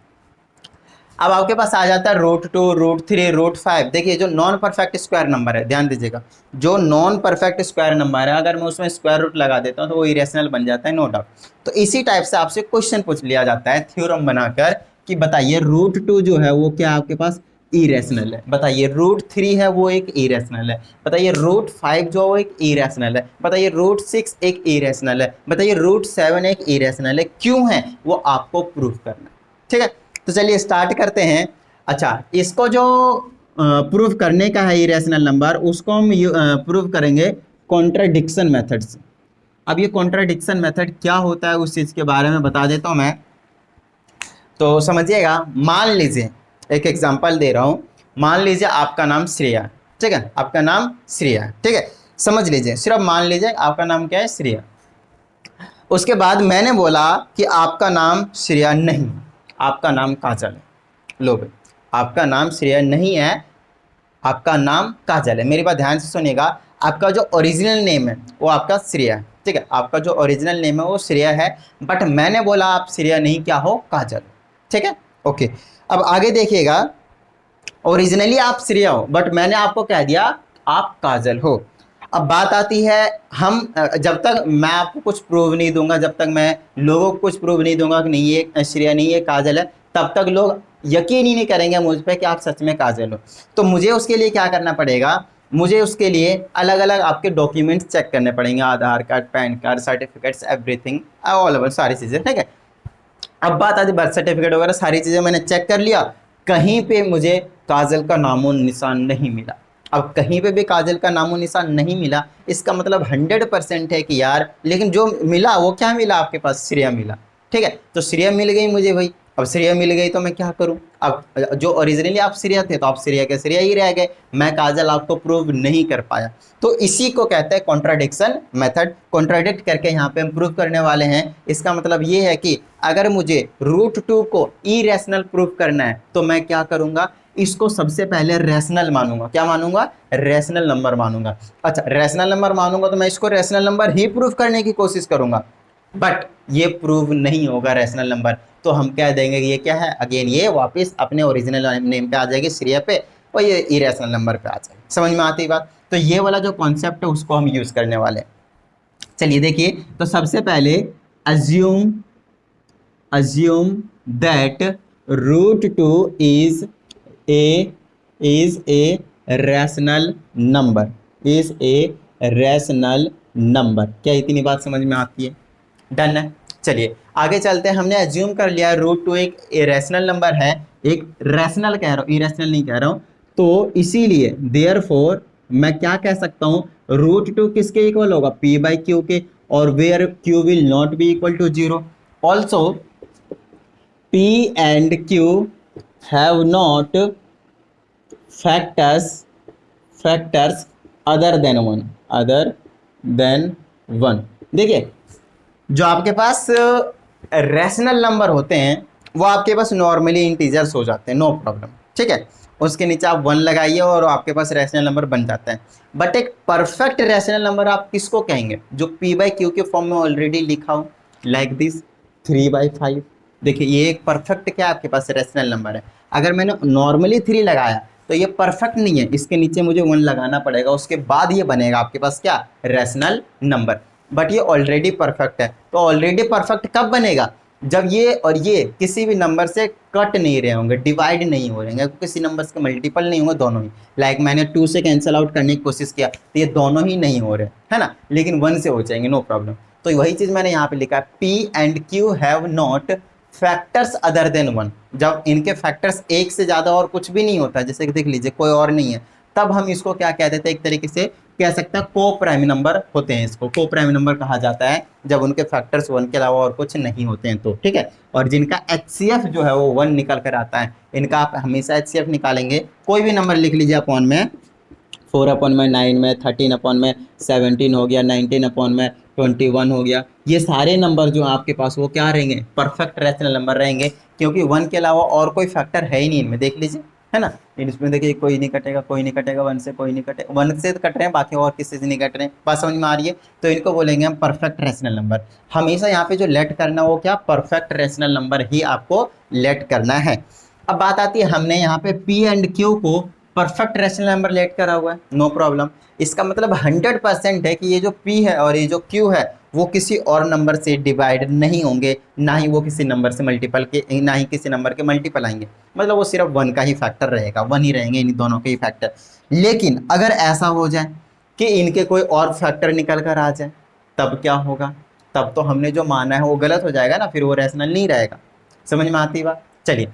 अब आपके पास आ जाता है √2, √3, √5। देखिए जो नॉन परफेक्ट स्क्वायर नंबर है, ध्यान दीजिएगा, जो नॉन परफेक्ट स्क्वायर नंबर है अगर मैं उसमें स्क्वायर रूट लगा देता हूँ तो वो इरेशनल बन जाता है, नो डाउट। तो इसी टाइप से आपसे क्वेश्चन पूछ लिया जाता है थ्योरम बनाकर कि बताइए √2 जो है वो क्या आपके पास इरेशनल है, बताइए √3 है वो एक इरेशनल है, बताइए √5 जो है वो एक इरेशनल है, बताइए √6 एक इरेशनल है, बताइए √7 एक इरेशनल है। क्यों है वो आपको प्रूफ करना है, ठीक है। तो चलिए स्टार्ट करते हैं। अच्छा, इसको जो प्रूफ करने का है इरेशनल नंबर, उसको हम प्रूफ करेंगे कॉन्ट्राडिक्शन मेथड से। अब ये कॉन्ट्राडिक्शन मेथड क्या होता है उस चीज़ के बारे में बता देता हूँ मैं, तो समझिएगा। मान लीजिए एक एग्जांपल दे रहा हूँ, मान लीजिए आपका नाम श्रेया, ठीक है, आपका नाम श्रेया, ठीक है, समझ लीजिए, सिर्फ मान लीजिए आपका नाम क्या है श्रेया। उसके बाद मैंने बोला कि आपका नाम श्रेया नहीं, आपका नाम काजल है। लो भाई, आपका नाम श्रेया नहीं है, आपका नाम काजल है। मेरी बात ध्यान से सुनिएगा, आपका जो ओरिजिनल नेम है वो आपका श्रेया है, ठीक है, आपका जो ओरिजिनल नेम है वो श्रेया है, बट मैंने बोला आप श्रेया नहीं क्या हो, काजल, ठीक है, ओके। अब आगे देखिएगा, ओरिजिनली आप श्रेया हो बट मैंने आपको कह दिया आप काजल हो। अब बात आती है, हम जब तक मैं आपको कुछ प्रूव नहीं दूंगा, जब तक मैं लोगों को कुछ प्रूव नहीं दूंगा कि नहीं ये श्रेया नहीं ये काजल है, तब तक लोग यकीन ही नहीं करेंगे मुझ पे कि आप सच में काजल हो। तो मुझे उसके लिए क्या करना पड़ेगा, मुझे उसके लिए अलग अलग आपके डॉक्यूमेंट्स चेक करने पड़ेंगे, Aadhaar card, PAN card, certificates, everything all over, सारी चीज़ें, ठीक है। अब बात आती बर्थ सर्टिफिकेट वगैरह सारी चीज़ें मैंने चेक कर लिया, कहीं पे मुझे काजल का नामो निशान नहीं मिला। अब कहीं पे भी काजल का नामो निशान नहीं मिला, इसका मतलब 100% है कि यार, लेकिन जो मिला वो क्या मिला आपके पास, श्रेया मिला। ठीक है, तो श्रेया मिल गई मुझे भाई। अब श्रेया मिल गई तो मैं क्या करूं, अब जो ओरिजिनली आप श्रेया थे तो आप श्रेया के श्रेया ही रह गए, मैं काजल आपको प्रूव नहीं कर पाया। तो इसी को कहते हैं कॉन्ट्राडिक्शन मेथड। कॉन्ट्राडिक्ट करके यहाँ पे हम प्रूव करने वाले हैं। इसका मतलब ये है कि अगर मुझे √2 को इरेशनल प्रूव करना है तो मैं क्या करूंगा, इसको सबसे पहले रैशनल मानूंगा। क्या मानूंगा, रैशनल नंबर मानूंगा। अच्छा, रैशनल नंबर मानूंगा तो मैं इसको रैशनल नंबर ही प्रूव करने की कोशिश करूंगा, बट ये प्रूव नहीं होगा रैशनल नंबर। तो हम कह देंगे कि ये क्या है, अगेन ये वापस अपने ओरिजिनल नेम पे आ जाएगी, श्रेया पे, और ये इरेशनल नंबर पे आ जाएगी। समझ में आती बात। तो ये वाला जो कॉन्सेप्ट है उसको हम यूज करने वाले हैं। चलिए देखिए, तो सबसे पहले assume that √2 is a rational number, is a rational number। क्या इतनी बात समझ में आती है, डन है। चलिए आगे चलते हैं। हमने एज्यूम कर लिया √2 एक इरेशनल नंबर है, एक रैशनल कह रहा हूँ, इरेशनल नहीं कह रहा हूँ। तो इसीलिए देयरफॉर मैं क्या कह सकता हूँ, √2 किसके इक्वल होगा, p/q के, और where q will not be equal to 0। Also p and q have not factors other than 1। देखिए, जो आपके पास रैशनल नंबर होते हैं वो आपके पास नॉर्मली इंटीजर्स हो जाते हैं, नो प्रॉब्लम। ठीक है, उसके नीचे आप 1 लगाइए और आपके पास रैशनल नंबर बन जाता है। बट एक परफेक्ट रैशनल नंबर आप किसको कहेंगे, जो p/q के फॉर्म में ऑलरेडी लिखा हो, लाइक दिस 3/5। देखिए ये एक परफेक्ट क्या आपके पास रैशनल नंबर है। अगर मैंने नॉर्मली 3 लगाया तो ये परफेक्ट नहीं है, इसके नीचे मुझे 1 लगाना पड़ेगा, उसके बाद ये बनेगा आपके पास क्या, रैशनल नंबर। बट ये ऑलरेडी परफेक्ट है। तो ऑलरेडी परफेक्ट कब बनेगा, जब ये और ये किसी भी नंबर से कट नहीं रहे होंगे, डिवाइड नहीं हो रहे होंगे, किसी नंबर के मल्टीपल नहीं होंगे, दोनों ही। लाइक मैंने 2 से कैंसिल आउट करने की कोशिश किया तो ये दोनों ही नहीं हो रहे, है ना, लेकिन 1 से हो जाएंगे, नो प्रॉब्लम। तो वही चीज़ मैंने यहाँ पे लिखा है, p and q have not factors other than 1। जब इनके फैक्टर्स एक से ज़्यादा और कुछ भी नहीं होता, जैसे कि देख लीजिए कोई और नहीं है, तब हम इसको क्या कह देते हैं, एक तरीके से कह सकते हैं को प्राइम नंबर होते हैं। इसको को प्राइम नंबर कहा जाता है जब उनके फैक्टर्स 1 के अलावा और कुछ नहीं होते हैं तो। ठीक है, और जिनका HCF जो है वो 1 निकल कर आता है, इनका आप हमेशा HCF निकालेंगे। कोई भी नंबर लिख लीजिए, अपॉन में 4/9 में 13/17 हो गया, 19/21 हो गया, ये सारे नंबर जो आपके पास वो क्या रहेंगे, परफेक्ट रैशनल नंबर रहेंगे, क्योंकि 1 के अलावा और कोई फैक्टर है ही नहीं इनमें। देख लीजिए, है ना, इसमें देखिए कोई नहीं कटेगा, कोई नहीं कटेगा, 1 से कोई नहीं कटेगा, 1 से कट रहे हैं, बाकी और किसी से नहीं कट रहे हैं। बात समझ में आ रही है। तो इनको बोलेंगे हम परफेक्ट रैशनल नंबर। हमेशा यहाँ पे जो लेट करना वो क्या, परफेक्ट रैशनल नंबर ही आपको लेट करना है। अब बात आती है, हमने यहाँ पे p and q को परफेक्ट रैशनल नंबर लेट करा हुआ है, नो प्रॉब्लम। इसका मतलब 100% है कि ये जो p है और ये जो q है वो किसी और नंबर से डिवाइड नहीं होंगे, ना ही वो किसी नंबर से मल्टीपल के, ना ही किसी नंबर के मल्टीपल आएंगे। मतलब वो सिर्फ 1 का ही फैक्टर रहेगा, 1 ही रहेंगे इन दोनों के ही फैक्टर। लेकिन अगर ऐसा हो जाए कि इनके कोई और फैक्टर निकल कर आ जाए, तब क्या होगा, तब तो हमने जो माना है वो गलत हो जाएगा ना, फिर वो रैशनल नहीं रहेगा। समझ में आती बात। चलिए,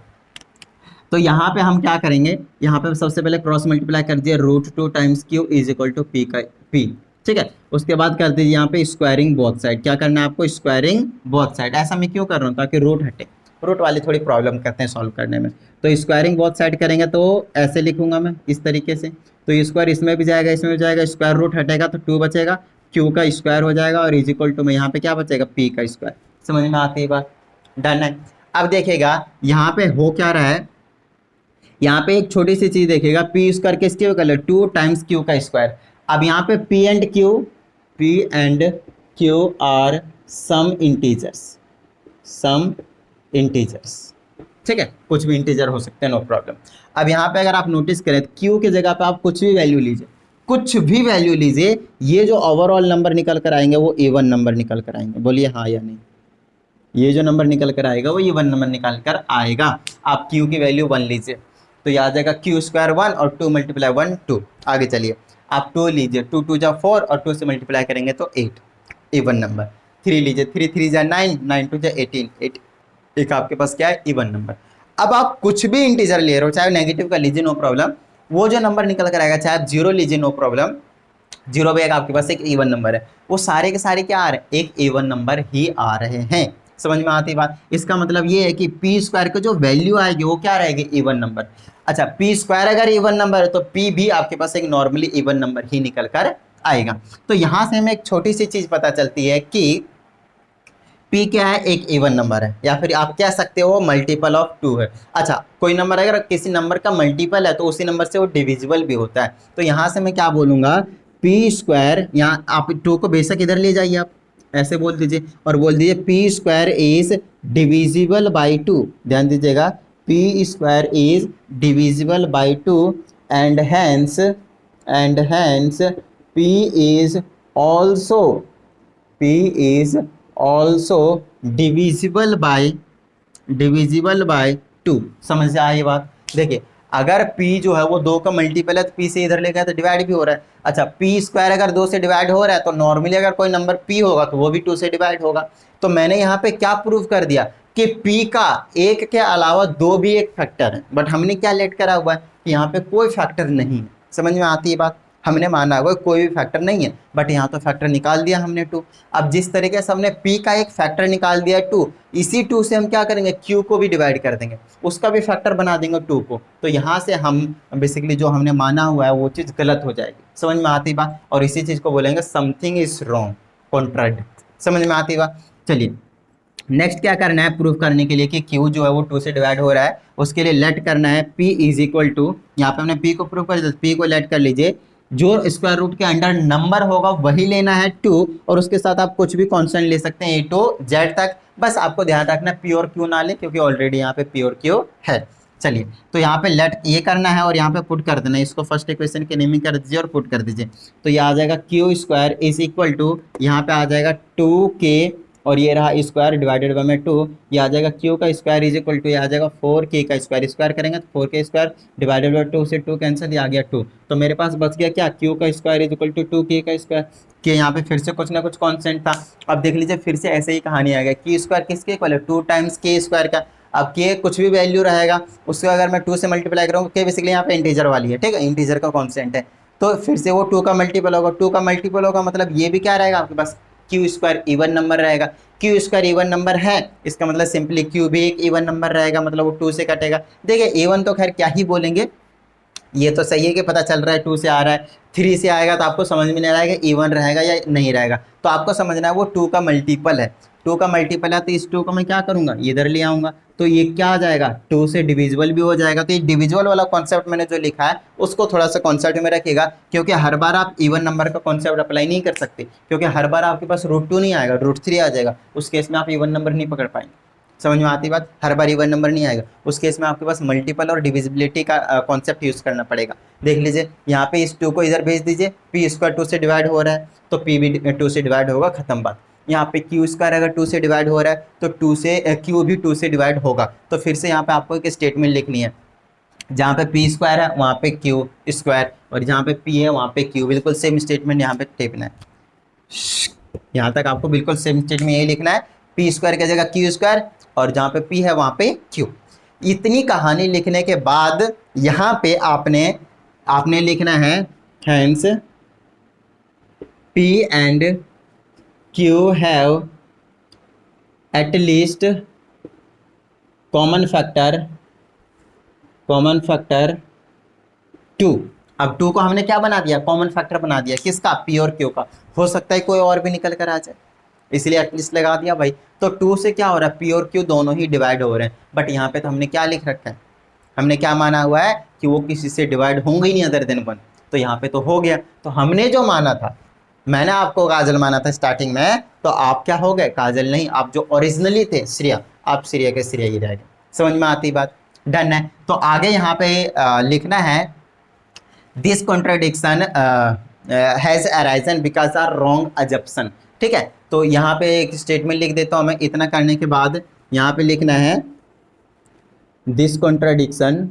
तो यहाँ पे हम क्या करेंगे, यहाँ पे सबसे पहले क्रॉस मल्टीप्लाई कर दिया, √2 times q is equal to p का p। ठीक है, उसके बाद कर दीजिए यहाँ पे स्क्वायरिंग बोथ साइड। क्या करना है आपको, स्क्वायरिंग बोथ साइड। ऐसा मैं क्यों कर रहा हूँ, ताकि रूट हटे, रूट वाली थोड़ी प्रॉब्लम करते हैं सॉल्व करने में। तो स्क्वायरिंग बोथ साइड करेंगे तो ऐसे लिखूंगा मैं इस तरीके से, तो स्क्वायर इसमें भी जाएगा, इसमें भी जाएगा, स्क्वायर रूट हटेगा तो 2 बचेगा, q का स्क्वायर हो जाएगा, और इज इक्वल टू में यहाँ पे क्या बचेगा, p का स्क्वायर। समझ में आती है बात, डन है। अब देखिएगा यहाँ पे हो क्या रहा है, यहाँ पे एक छोटी सी चीज देखिएगा, p स्क्वायर किसके कर लो, 2 टाइम्स q का स्क्वायर। अब यहाँ पे p and q are some integers. ठीक है, कुछ भी इंटीजर हो सकते हैं, नो प्रॉब्लम। अब यहाँ पे अगर आप नोटिस करें, q की जगह पे आप कुछ भी वैल्यू लीजिए, कुछ भी वैल्यू लीजिए, ये जो ओवरऑल नंबर निकल कर आएंगे वो इवन नंबर निकल कर आएंगे। बोलिए हाँ या नहीं, ये जो नंबर निकल कर आएगा वो इवन नंबर निकल कर आएगा। आप q की वैल्यू 1 लीजिए तो ये आ जाएगा q स्क्वायर 1 और 2 मल्टीप्लाई 1 2। आगे चलिए, आप 2 लीजिए, 2 2 जा 4 और 2 से मल्टीप्लाई करेंगे तो 8, इवन नंबर। 3 लीजिए, 3 3 जा 9, 9 2 जा 18, 8 एक आपके पास क्या है, इवन नंबर। अब आप कुछ भी इंटीजर ले रहे हो, चाहे नेगेटिव का लीजिए, नो प्रॉब्लम, वो जो नंबर निकल कर आएगा, चाहे आप जीरो लीजिए नो प्रॉब्लम, जीरो पे एक आपके पास एक इवन नंबर है, वो सारे के सारे क्या आ रहे हैं, एक इवन नंबर ही आ रहे हैं। समझ में आती बात। इसका मतलब ये है कि पी स्क्वायर की जो वैल्यू आएगी वो क्या रहेगी, इवन नंबर। अच्छा, पी स्क्वायर अगर इवन नंबर है तो पी भी आपके पास एक नॉर्मली इवन नंबर ही निकल कर आएगा। तो यहां से हमें एक छोटी सी चीज पता चलती है कि P क्या है, एक इवन नंबर है, या फिर आप कह सकते हो मल्टीपल ऑफ 2 है। अच्छा, कोई नंबर अगर किसी नंबर का मल्टीपल है तो उसी नंबर से वो डिविजिबल भी होता है। तो यहाँ से मैं क्या बोलूँगा, पी स्क्वायर, यहाँ आप 2 को बेशक इधर ले जाइए, आप ऐसे बोल दीजिए और बोल दीजिए p square is divisible by 2। ध्यान दीजिएगा, p square is divisible by 2 and hence p is also P is also divisible by 2। समझ में आई बात। देखिए, अगर P जो है वो 2 का मल्टीपल है तो P से इधर ले गया तो डिवाइड भी हो रहा है। अच्छा, P स्क्वायर अगर 2 से डिवाइड हो रहा है तो नॉर्मली अगर कोई नंबर P होगा तो वो भी 2 से डिवाइड होगा। तो मैंने यहाँ पे क्या प्रूव कर दिया कि P का एक के अलावा 2 भी एक फैक्टर है, बट हमने क्या लेट करा हुआ है कि यहाँ पे कोई फैक्टर नहीं है। समझ में आती है बात। हमने माना हुआ कोई भी फैक्टर नहीं है, बट यहाँ तो फैक्टर निकाल दिया हमने 2। अब जिस तरीके से हमने P का एक फैक्टर निकाल दिया 2, इसी 2 से हम क्या करेंगे, Q को भी डिवाइड कर देंगे, उसका भी फैक्टर बना देंगे 2 को। तो यहाँ से हम बेसिकली जो हमने माना हुआ है वो चीज़ गलत हो जाएगी। समझ में आती बात। और इसी चीज़ को बोलेंगे समथिंग इज रॉन्ग, कॉन्ट्राडिक्ट। समझ में आती बात। चलिए नेक्स्ट क्या करना है प्रूफ करने के लिए कि Q जो है वो 2 से डिवाइड हो रहा है, उसके लिए लेट करना है P इज इक्वल टू, यहाँ पे हमने P को प्रूफ कर दिया, P को लेट कर लीजिए, जो स्क्वायर रूट के अंडर नंबर होगा वही लेना है 2, और उसके साथ आप कुछ भी कांस्टेंट ले सकते हैं A to Z तक। बस आपको ध्यान रखना प्योर Q ना ले, क्योंकि ऑलरेडी यहाँ पे प्योर Q है। चलिए, तो यहाँ पे लेट ये करना है और यहाँ पे पुट कर देना है, इसको फर्स्ट इक्वेशन के नेम कर दीजिए और पुट कर दीजिए। तो ये आ जाएगा Q square is equal to, यहाँ पे आ जाएगा 2K और ये रहा स्क्वायर डिवाइडेड बाय 2, ये आ जाएगा Q का स्क्वायर इज इक्वल टू, ये आ जाएगा 4K का स्क्वायर, स्क्वायर करेंगे तो 4K स्क्वायर डिवाइडेड बाय 2 से 2 कैंसिल, ये आ गया 2। तो मेरे पास बच गया क्या, Q का square is equal to 2K का स्क्वायर। कि यहाँ पे फिर से कुछ ना कुछ कांस्टेंट था। अब देख लीजिए फिर से ऐसे ही कहानी आ गया, Q स्क्वायर किसके इक्वल है, 2 टाइम्स K स्क्वायर का। अब K कुछ भी वैल्यू रहेगा उसको अगर मैं 2 से मल्टीप्लाई करूँगा, K बेसिकली यहाँ पे इंटीजर वाली है, ठीक है, इंटीजर का कॉन्स्टेंट है, तो फिर से वो 2 का मल्टीपल होगा, 2 का मल्टीपल होगा मतलब ये भी क्या रहेगा आपके पास, Q स्क्वायर इवन नंबर रहेगा। Q स्क्वायर इवन नंबर है, इसका मतलब सिंपली Q भी एक इवन नंबर रहेगा, मतलब वो 2 से कटेगा। देखिए इवन तो खैर क्या ही बोलेंगे, ये तो सही है कि पता चल रहा है 2 से आ रहा है, 3 से आएगा तो आपको समझ में नहीं आएगा इवन रहेगा या नहीं रहेगा। तो आपको समझना है वो 2 का मल्टीपल है, 2 का मल्टीपल है, तो इस 2 को मैं क्या करूँगा, इधर ले आऊँगा, तो ये क्या आ जाएगा, 2 से डिविजिबल भी हो जाएगा। तो ये डिविजिबल वाला कॉन्सेप्ट मैंने जो लिखा है उसको थोड़ा सा कॉन्सेप्ट में रखिएगा, क्योंकि हर बार आप इवन नंबर का कॉन्सेप्ट अप्लाई नहीं कर सकते, क्योंकि हर बार आपके पास √2 नहीं आएगा, √3 आ जाएगा, उस केस में आप इवन नंबर नहीं पकड़ पाएंगे। समझ में आती बात। हर बार इवन नंबर नहीं आएगा, उस केस में आपके पास मल्टीपल और डिविजिबिलिटी का कॉन्सेप्ट यूज़ करना पड़ेगा। देख लीजिए यहाँ पे इस 2 को इधर भेज दीजिए, P स्क्वायर 2 से डिवाइड हो रहा है तो P भी 2 से डिवाइड होगा, खत्म बात। यहाँ पे Q स्क्वायर अगर 2 से डिवाइड हो रहा है तो Q भी 2 से डिवाइड होगा। तो फिर से यहाँ पे आपको एक स्टेटमेंट लिखनी है, जहाँ पे P स्क्वायर है वहाँ पे Q स्क्वायर, और जहाँ पे P है वहाँ पे Q, बिल्कुल सेम स्टेटमेंट यहाँ पे टिपना है। यहाँ तक आपको बिल्कुल सेम स्टेटमेंट यही लिखना है, P स्क्वायर की जगह Q स्क्वायर, और जहाँ पे P है वहाँ पे Q। इतनी कहानी लिखने के बाद यहाँ पे आपने लिखना है hence P and Q have at least common factor 2। अब 2 को हमने क्या बना दिया, कॉमन फैक्टर बना दिया, किसका, P और Q का। हो सकता है कोई और भी निकल कर आ जाए, इसलिए एटलीस्ट लगा दिया भाई। तो 2 से क्या हो रहा है, P और Q दोनों ही डिवाइड हो रहे हैं, बट यहाँ पे तो हमने क्या लिख रखा है, हमने क्या माना हुआ है कि वो किसी से डिवाइड होंगे ही नहीं अदर देन 1, तो यहाँ पे तो हो गया। तो हमने जो माना था, मैंने आपको काजल माना था स्टार्टिंग में, तो आप क्या हो गए, काजल नहीं, आप जो ओरिजिनली थे श्रेया, आप श्रेया के श्रेया ही रह गए। समझ में आती बात। डन है। तो आगे यहाँ पे लिखना है this contradiction has arisen because are wrong assumption. ठीक है, तो यहाँ पे एक स्टेटमेंट लिख देता हूँ मैं। इतना करने के बाद यहाँ पे लिखना है this contradiction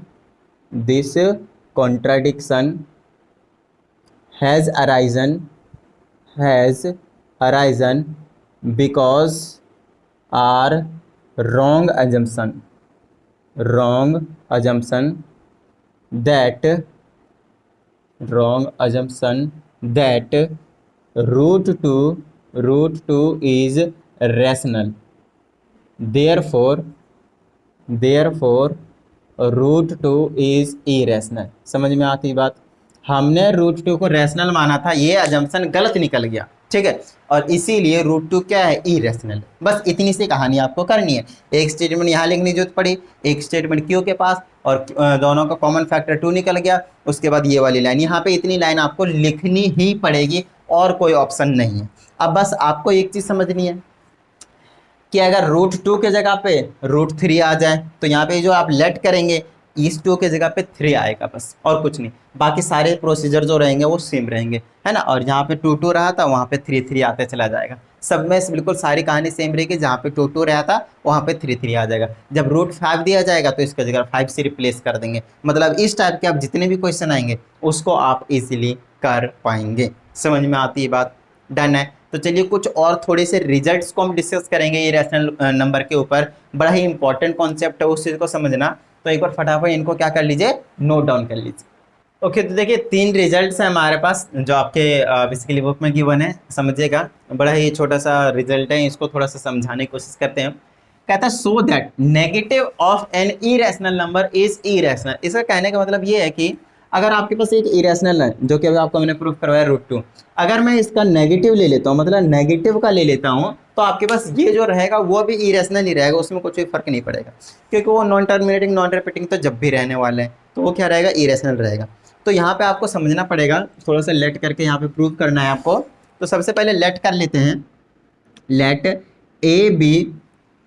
has arisen because our wrong assumption that wrong assumption that root 2 is rational, therefore root 2 is irrational। समझ में आती बात? हमने root 2 को रैशनल माना था, ये अजम्पशन गलत निकल गया, ठीक है, और इसीलिए root 2 क्या है, इरेशनल। बस इतनी सी कहानी आपको करनी है। एक स्टेटमेंट यहाँ लिखने की जरूरत पड़ी, एक स्टेटमेंट क्यू के पास, और दोनों का कॉमन फैक्टर 2 निकल गया, उसके बाद ये वाली लाइन, यहाँ पे इतनी लाइन आपको लिखनी ही पड़ेगी और कोई ऑप्शन नहीं है। अब बस आपको एक चीज़ समझनी है कि अगर root 2 के जगह पे root 3 आ जाए तो यहाँ पे जो आप लेट करेंगे इस 2 के जगह पे 3 आएगा, बस और कुछ नहीं। बाकी सारे प्रोसीजर जो रहेंगे वो सेम रहेंगे, है ना। और जहाँ पे 2 रहा था वहाँ पे 3 आते चला जाएगा। सब में बिल्कुल सारी कहानी सेम रहेगी, जहाँ पे 2 रहा था वहाँ पे 3 आ जाएगा। जब root 5 दिया जाएगा तो इसके जगह 5 से रिप्लेस कर देंगे। मतलब इस टाइप के आप जितने भी क्वेश्चन आएंगे उसको आप इजीली कर पाएंगे। समझ में आती है बात? डन है। तो चलिए कुछ और थोड़े से रिजल्ट्स को हम डिस्कस करेंगे ये रैशनल नंबर के ऊपर। बड़ा ही इंपॉर्टेंट कॉन्सेप्ट है, उस चीज़ को समझना। तो एक बार फटाफट इनको क्या कर लीजिए, नोट डाउन कर लीजिए। ओके, तो देखिए 3 रिजल्ट्स हैं हमारे पास जो आपके बेसिकली बुक में गिवन है, समझिएगा। बड़ा ही छोटा सा रिजल्ट है, इसको थोड़ा सा समझाने की कोशिश करते हैं। कहता है so that negative of N irrational number is irrational. इसका कहने का मतलब ये है कि अगर आपके पास एक इरेशनल है, जो कि अभी आपको मैंने प्रूफ करवाया root 2, अगर मैं इसका नेगेटिव ले लेता हूँ, मतलब नेगेटिव का ले लेता हूँ, तो आपके पास ये जो रहेगा वो भी इरेशनल ही रहेगा, उसमें कुछ भी फर्क नहीं पड़ेगा, क्योंकि वो नॉन टर्मिनेटिंग नॉन रिपीटिंग तो जब भी रहने वाले हैं, तो वो क्या रहेगा, इरेशनल रहेगा। तो यहाँ पे आपको समझना पड़ेगा, थोड़ा सा लेट करके यहाँ पे प्रूव करना है आपको। तो सबसे पहले लेट कर लेते हैं, let a b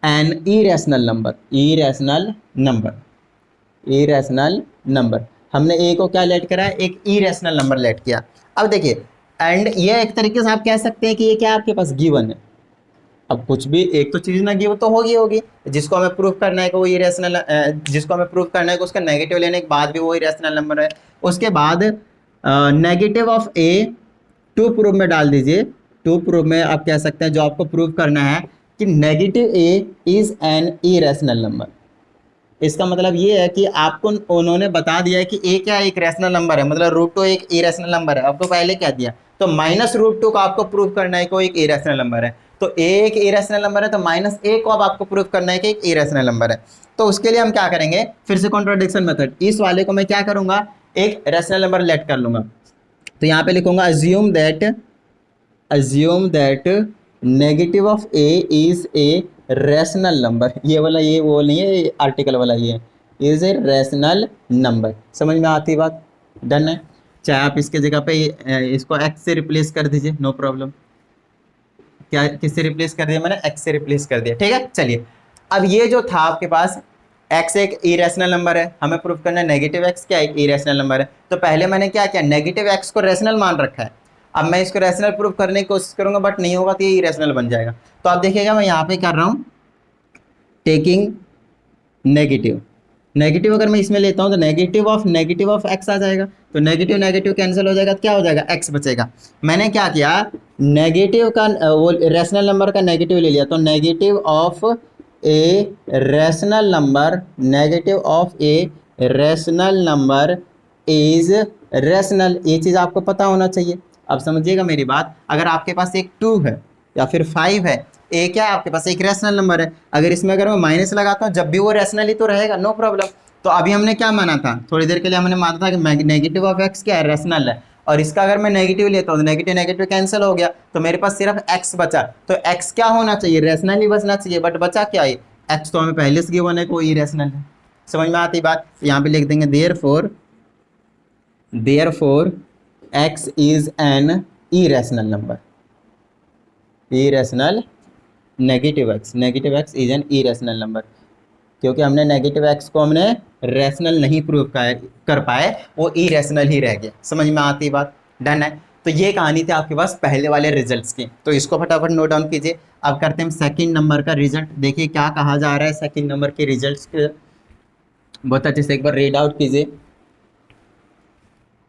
an irrational number. हमने ए को क्या लेट करा है, एक इरेशनल नंबर लेट किया। अब देखिए, एंड ये एक तरीके से आप कह सकते हैं कि ये क्या आपके पास गिवन है। अब कुछ भी एक तो चीज़ ना गिवन तो होगी, जिसको हमें प्रूफ करना है कि वो इरेशनल, जिसको हमें प्रूफ करना है कि उसका नेगेटिव लेने के बाद भी वो इरेशनल नंबर है। उसके बाद negative of a to proof में डाल दीजिए। टू प्रूफ में आप कह सकते हैं जो आपको प्रूफ करना है कि negative A is an irrational number. इसका मतलब ये है कि आपको उन्होंने बता दिया है कि ए क्या एक रैशनल नंबर है, मतलब root 2 एक इरेशनल नंबर है। आपको पहले क्या दिया, तो -√2 को आपको प्रूव करना है कि वो एक इरेशनल नंबर है। तो ए एक इरेशनल नंबर है, तो -a को अब आपको प्रूव करना है कि एक इरेशनल नंबर है। तो उसके लिए हम क्या करेंगे, फिर से कॉन्ट्राडिक्शन मेथड। इस वाले को मैं क्या करूंगा, एक रैशनल नंबर लेट कर लूंगा। तो यहाँ पे लिखूंगा assume that negative of A is a rational number. ये वाला, ये वो नहीं है, आर्टिकल वाला, ये इज ए रैशनल नंबर। समझ में आती बात? डन है। चाहे आप इसके जगह पे इसको x से रिप्लेस कर दीजिए, नो प्रॉब्लम। क्या किससे रिप्लेस कर दिया मैंने, x से रिप्लेस कर दिया, ठीक है। चलिए, अब ये जो था आपके पास x एक इरेशनल नंबर है, हमें प्रूफ करना है नेगेटिव x क्या एक इरेशनल नंबर है। तो पहले मैंने क्या किया, नेगेटिव x को रैशनल मान रखा है। अब मैं इसको रैशनल प्रूफ करने की कोशिश करूंगा, बट नहीं होगा तो ये इरेशनल बन जाएगा। तो आप देखिएगा मैं यहाँ पे कर रहा हूँ टेकिंग नेगेटिव अगर मैं इसमें लेता हूँ तो नेगेटिव ऑफ x आ जाएगा। तो नेगेटिव कैंसिल हो जाएगा, तो क्या हो जाएगा, x बचेगा। मैंने क्या किया, नेगेटिव का वो रैशनल नंबर का नेगेटिव ले लिया। तो negative of A rational number is rational. ये चीज़ आपको पता होना चाहिए। अब समझिएगा मेरी बात, अगर आपके पास एक 2 है या फिर 5 है, ए क्या है आपके पास एक रैशनल नंबर है, अगर इसमें अगर मैं माइनस लगाता हूँ जब भी वो रैशनल ही तो रहेगा, नो प्रॉब्लम। तो अभी हमने क्या माना था, थोड़ी देर के लिए हमने माना था कि नेगेटिव ऑफ x क्या है, रैशनल है। और इसका अगर मैं नेगेटिव लेता हूँ तो नेगेटिव कैंसिल हो गया, तो मेरे पास सिर्फ x बचा। तो x क्या होना चाहिए, रैशनल ही बचना चाहिए, बट बचा क्या है, x तो हमें पहले से गिवन है कोई इरेशनल है। समझ में आती बात? यहाँ पे लिख देंगे therefore x is an irrational number. Negative x is an irrational number, क्योंकि हमने नेगेटिव x को हमने रैशनल नहीं प्रूव कर पाए, वो इरेशनल ही रह गया। समझ में आती बात? डन है। तो ये कहानी थी आपके पास पहले वाले रिजल्ट्स की, तो इसको फटाफट नोट डाउन कीजिए। अब करते हैं सेकंड नंबर का रिजल्ट। देखिए क्या कहा जा रहा है सेकंड नंबर के रिजल्ट्स के, बहुत अच्छे से एक बार रीड आउट कीजिए।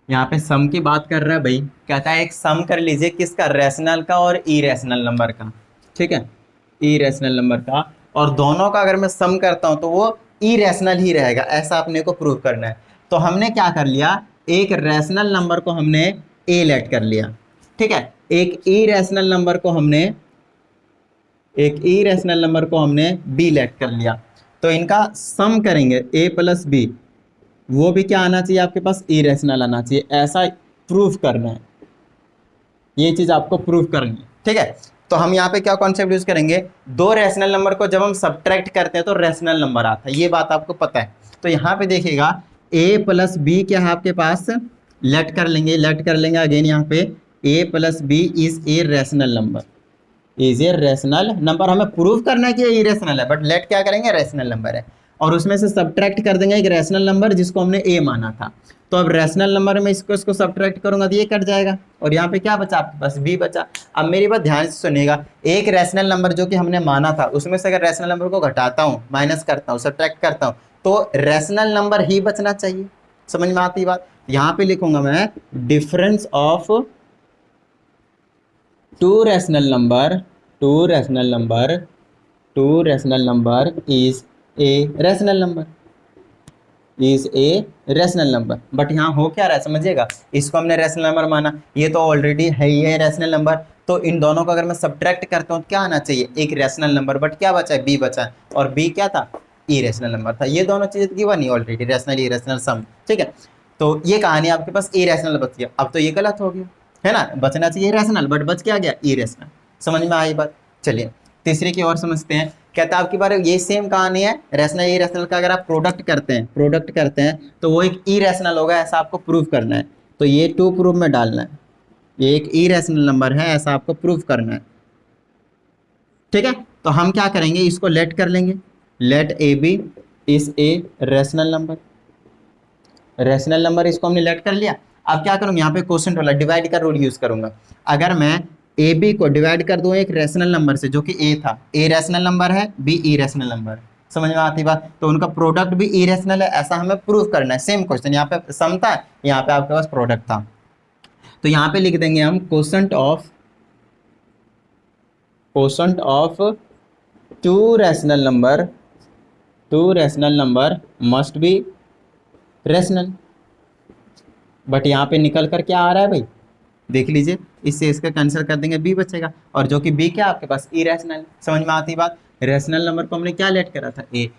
यहाँ पे सम की बात कर रहा है भाई, कहता है एक सम कर लीजिए किसका, रैशनल का और इरेशनल नंबर का, ठीक है, इरेशनल नंबर का। और दोनों का अगर मैं सम करता हूँ तो वो इरेशनल ही रहेगा, ऐसा अपने को प्रूव करना है। तो हमने क्या कर लिया, एक रैशनल नंबर को हमने ए लेट कर लिया, ठीक है, एक इरेशनल नंबर को हमने बी लेट कर लिया, तो इनका सम करेंगे ए प्लस बी, वो भी क्या आना चाहिए आपके पास, इरेशनल आना चाहिए। ऐसा प्रूफ करना है, ये चीज आपको प्रूफ करनी है, ठीक है। तो हम यहाँ पे क्या कॉन्सेप्ट यूज करेंगे, दो रैशनल नंबर को जब हम सब्ट्रैक्ट करते हैं तो रैशनल नंबर आता है, ये बात आपको पता है। तो यहाँ पे देखिएगा a प्लस बी क्या है आपके पास, लेट कर लेंगे अगेन यहाँ पे a plus b is a rational number, is a rational number. हमें प्रूव करना है कि ये इरेशनल है, बट लेट क्या करेंगे, रैशनल नंबर है, और उसमें से सब्ट्रैक्ट कर देंगे एक रैशनल नंबर जिसको हमने a माना था। तो अब रैशनल नंबर में इसको सब्ट्रैक्ट करूंगा तो ये कट जाएगा, और यहाँ पे क्या बचा आपके पास, b बचा। अब मेरी बात ध्यान से सुनिएगा, एक रैशनल नंबर जो कि हमने माना था उसमें से अगर रैशनल नंबर को घटाता हूँ, माइनस करता हूँ, सब्ट्रैक्ट करता हूँ, तो रैशनल नंबर ही बचना चाहिए। समझ में आती बात। यहाँ पे लिखूंगा मैं difference of to rational number is a rational number, but यहाँ हो क्या रहा है समझिएगा, इसको हमने रैशनल नंबर माना, ये तो ऑलरेडी है ही है रैशनल नंबर, तो इन दोनों को अगर मैं सब्ट्रैक्ट करता हूँ क्या आना चाहिए, एक रैशनल नंबर, बट क्या बचा है, बी बचा है, और बी क्या था, इरेशनल नंबर था। ये दोनों चीजें गिवन ही ऑलरेडी, रैशनल इरेशनल सम, ठीक है। तो ये कहानी आपके पास इरेशनल बच गया। अब तो ये गलत हो गया है ना, बचना चाहिए रैशनल, बट बच क्या गया, इरेशनल। समझ में आई बात। चलिए तीसरे की ओर समझते हैं। कहता है आपकी बारे ये सेम कहानी है, रैशनल इरेशनल का अगर आप प्रोडक्ट करते हैं तो वो एक इरेशनल होगा, ऐसा आपको प्रूव करना है। तो ये टू प्रूफ में डालना है, ये एक इरेशनल नंबर है, ऐसा आपको प्रूव करना है, ठीक है। तो हम क्या करेंगे, इसको लेट कर लेंगे, let a b is a rational number, इसको हमने लेट कर लिया। अब क्या करूँगा, यहाँ पे क्वोशंट वाला डिवाइड का रूल यूज करूंगा। अगर मैं ए बी को डिवाइड कर दूं एक रैशनल नंबर से जो कि ए था, ए रैशनल नंबर है, बी इरेशनल नंबर, समझ में आती बात। तो उनका प्रोडक्ट भी इरेशनल है, ऐसा हमें प्रूव करना है। सेम क्वेश्चन, यहाँ पे सम था, यहाँ पे आपके पास प्रोडक्ट था, तो यहाँ पे लिख देंगे हम quotient of to rational number must be rational. But यहाँ पे निकल कर क्या आ रहा है भाई, देख लीजिए, इससे इसका कैंसिल कर देंगे, बी बचेगा, और जो कि बी क्या आपके पास इरेशनल। समझ में आती बात। रैशनल नंबर को हमने क्या लेट करा था, ए,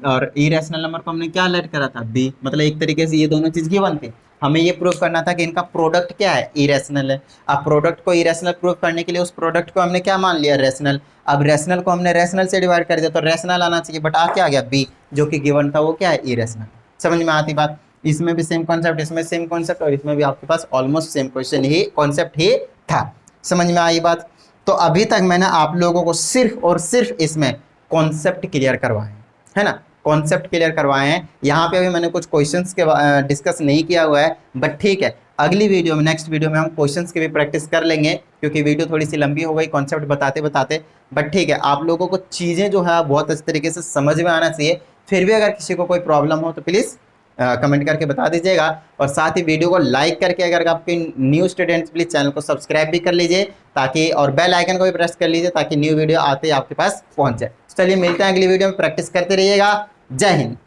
और इरेशनल नंबर को हमने क्या लेट करा था, बी। मतलब एक तरीके से ये दोनों चीज गिवन थी, हमें ये प्रूव करना था कि इनका प्रोडक्ट क्या है, इरेशनल है। अब प्रोडक्ट को इरेशनल प्रूव करने के लिए उस प्रोडक्ट को हमने क्या मान लिया, रैशनल। अब रैशनल को हमने रैशनल से डिवाइड कर दिया तो रैशनल आना चाहिए, बट आ क्या आ गया, बी, जो कि गिवन था वो क्या है, इरेशनल। समझ में आती बात। इसमें भी सेम कॉन्सेप्ट, इसमें सेम कॉन्सेप्ट, और इसमें भी आपके पास ऑलमोस्ट सेम क्वेश्चन ही, कॉन्सेप्ट ही था। समझ में आई बात। तो अभी तक मैंने आप लोगों को सिर्फ और सिर्फ इसमें कॉन्सेप्ट क्लियर करवाए है ना, कॉन्सेप्ट क्लियर करवाए हैं। यहाँ पे अभी मैंने कुछ क्वेश्चंस के डिस्कस नहीं किया हुआ है, बट ठीक है, अगली वीडियो में, नेक्स्ट वीडियो में हम क्वेश्चंस की भी प्रैक्टिस कर लेंगे, क्योंकि वीडियो थोड़ी सी लंबी हो गई कॉन्सेप्ट बताते बताते। बट ठीक है, आप लोगों को चीज़ें जो है बहुत अच्छे तरीके से समझ में आना चाहिए। फिर भी अगर किसी को कोई प्रॉब्लम हो तो प्लीज़ कमेंट करके बता दीजिएगा, और साथ ही वीडियो को लाइक करके, अगर आपके न्यू स्टूडेंट्स प्लीज़ चैनल को सब्सक्राइब भी कर लीजिए, ताकि, और बेल आइकन को भी प्रेस कर लीजिए ताकि न्यू वीडियो आते ही आपके पास पहुंच जाए। चलिए मिलते हैं अगली वीडियो में, प्रैक्टिस करते रहिएगा। जय हिंद।